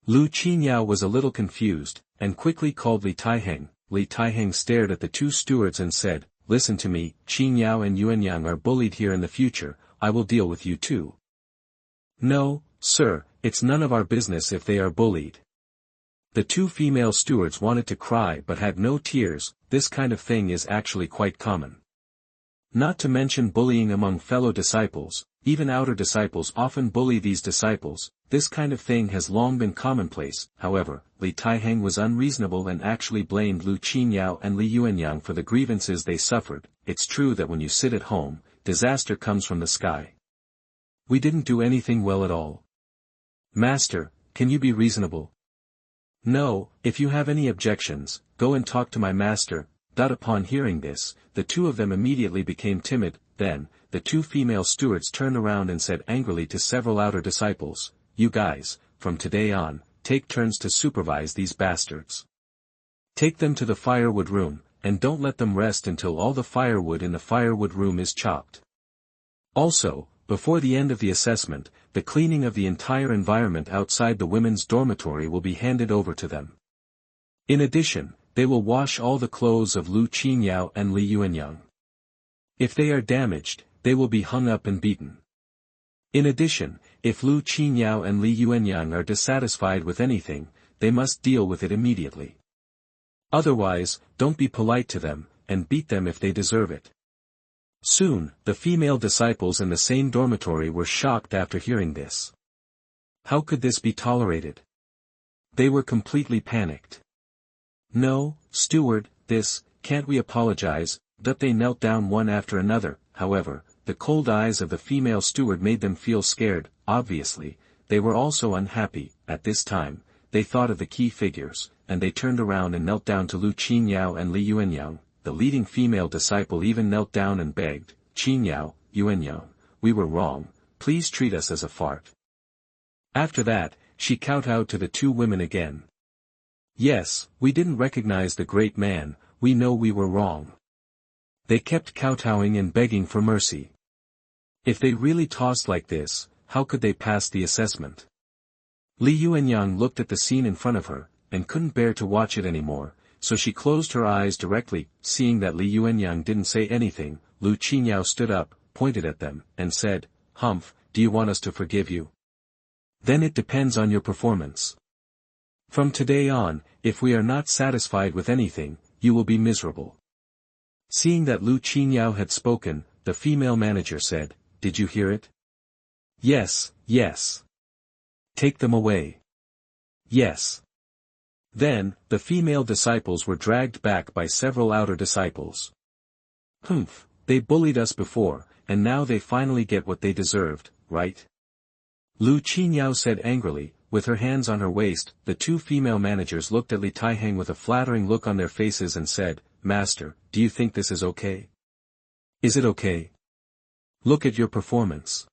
Xianxia was a little confused, and quickly called Li Taihang. Li Taihang stared at the two stewards and said, "Listen to me, Xianxia and Yueniang are bullied here in the future, I will deal with you too." "No, sir, it's none of our business if they are bullied." The two female stewards wanted to cry but had no tears. This kind of thing is actually quite common. Not to mention bullying among fellow disciples, even outer disciples often bully these disciples. This kind of thing has long been commonplace. However, Li Taihang was unreasonable and actually blamed Xianxia and Li Yueniang for the grievances they suffered. It's true that when you sit at home, disaster comes from the sky. We didn't do anything well at all. Master, can you be reasonable? No, if you have any objections, go and talk to my master. Upon hearing this, the two of them immediately became timid. Then, the two female stewards turned around and said angrily to several outer disciples, "You guys, from today on, take turns to supervise these bastards. Take them to the firewood room, and don't let them rest until all the firewood in the firewood room is chopped. Also, before the end of the assessment, the cleaning of the entire environment outside the women's dormitory will be handed over to them. In addition, they will wash all the clothes of Xianxia and Li Yueniang. If they are damaged, they will be hung up and beaten. In addition, if Xianxia and Li Yueniang are dissatisfied with anything, they must deal with it immediately. Otherwise, don't be polite to them, and beat them if they deserve it." Soon, the female disciples in the same dormitory were shocked after hearing this. How could this be tolerated? They were completely panicked. "No, steward, can't we apologize?" They knelt down one after another. However, the cold eyes of the female steward made them feel scared. Obviously, they were also unhappy. At this time, they thought of the key figures, and they turned around and knelt down to Xianxia and Li Yueniang. The leading female disciple even knelt down and begged, "Xianxia, Yueniang, we were wrong, please treat us as a fart." After that, she kowtowed to the two women again. "Yes, we didn't recognize the great man, we know we were wrong." They kept kowtowing and begging for mercy. If they really tossed like this, how could they pass the assessment? Li Yueniang looked at the scene in front of her, and couldn't bear to watch it anymore, so she closed her eyes directly. Seeing that Li Yueniang didn't say anything, Xianxia stood up, pointed at them, and said, "Humph, do you want us to forgive you? Then it depends on your performance. From today on, if we are not satisfied with anything, you will be miserable." Seeing that Xianxia had spoken, the female manager said, "Did you hear it?" "Yes, yes." "Take them away." "Yes." Then, the female disciples were dragged back by several outer disciples. Humph, they bullied us before, and now they finally get what they deserved, right? Lu Qinyao said angrily, with her hands on her waist. The two female managers looked at Li Taihang with a flattering look on their faces and said, Master, do you think this is okay? Is it okay? Look at your performance.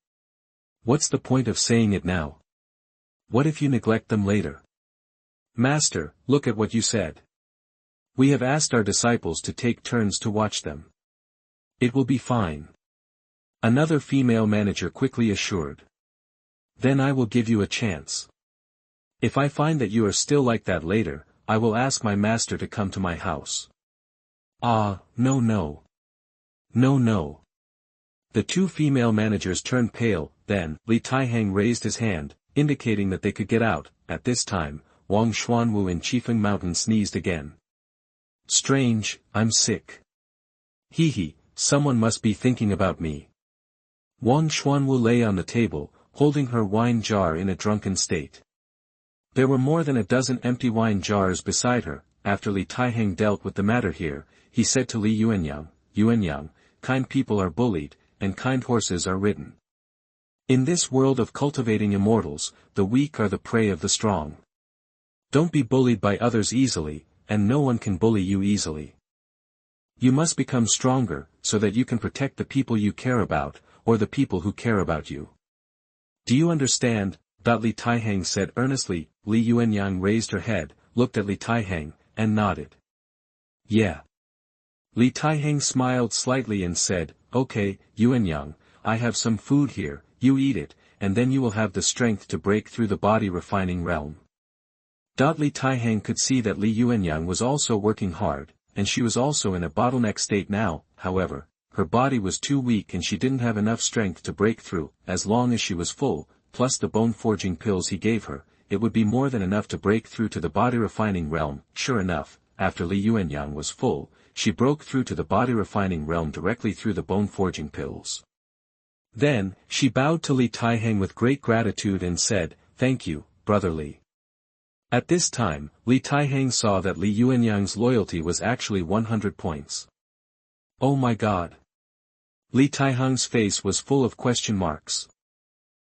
What's the point of saying it now? What if you neglect them later? Master, look at what you said. We have asked our disciples to take turns to watch them. It will be fine. Another female manager quickly assured. Then I will give you a chance. If I find that you are still like that later, I will ask my master to come to my house. Ah, no no. No no. The two female managers turned pale. Then, Li Taihang raised his hand, indicating that they could get out. At this time, Wang Xuanwu in Chifeng Mountain sneezed again. Strange, I'm sick. Hee, someone must be thinking about me. Wang Xuanwu lay on the table, holding her wine jar in a drunken state. There were more than a dozen empty wine jars beside her. After Li Taihang dealt with the matter here, he said to Li Yueniang, kind people are bullied, and kind horses are ridden. In this world of cultivating immortals, the weak are the prey of the strong. Don't be bullied by others easily, and no one can bully you easily. You must become stronger, so that you can protect the people you care about, or the people who care about you. Do you understand? Li Taihang said earnestly. Li Yueniang raised her head, looked at Li Taihang, and nodded. Yeah. Li Taihang smiled slightly and said, Okay, Yueniang, I have some food here, you eat it, and then you will have the strength to break through the body refining realm. Li Taihang could see that Li Yueniang was also working hard, and she was also in a bottleneck state now. However, her body was too weak and she didn't have enough strength to break through. As long as she was full, plus the bone-forging pills he gave her, it would be more than enough to break through to the body-refining realm. Sure enough, after Li Yueniang was full, she broke through to the body-refining realm directly through the bone-forging pills. Then, she bowed to Li Taihang with great gratitude and said, Thank you, brother Li. At this time, Li Taihang saw that Li Yueniang's loyalty was actually 100 points. Oh my God! Li Taihang's face was full of question marks.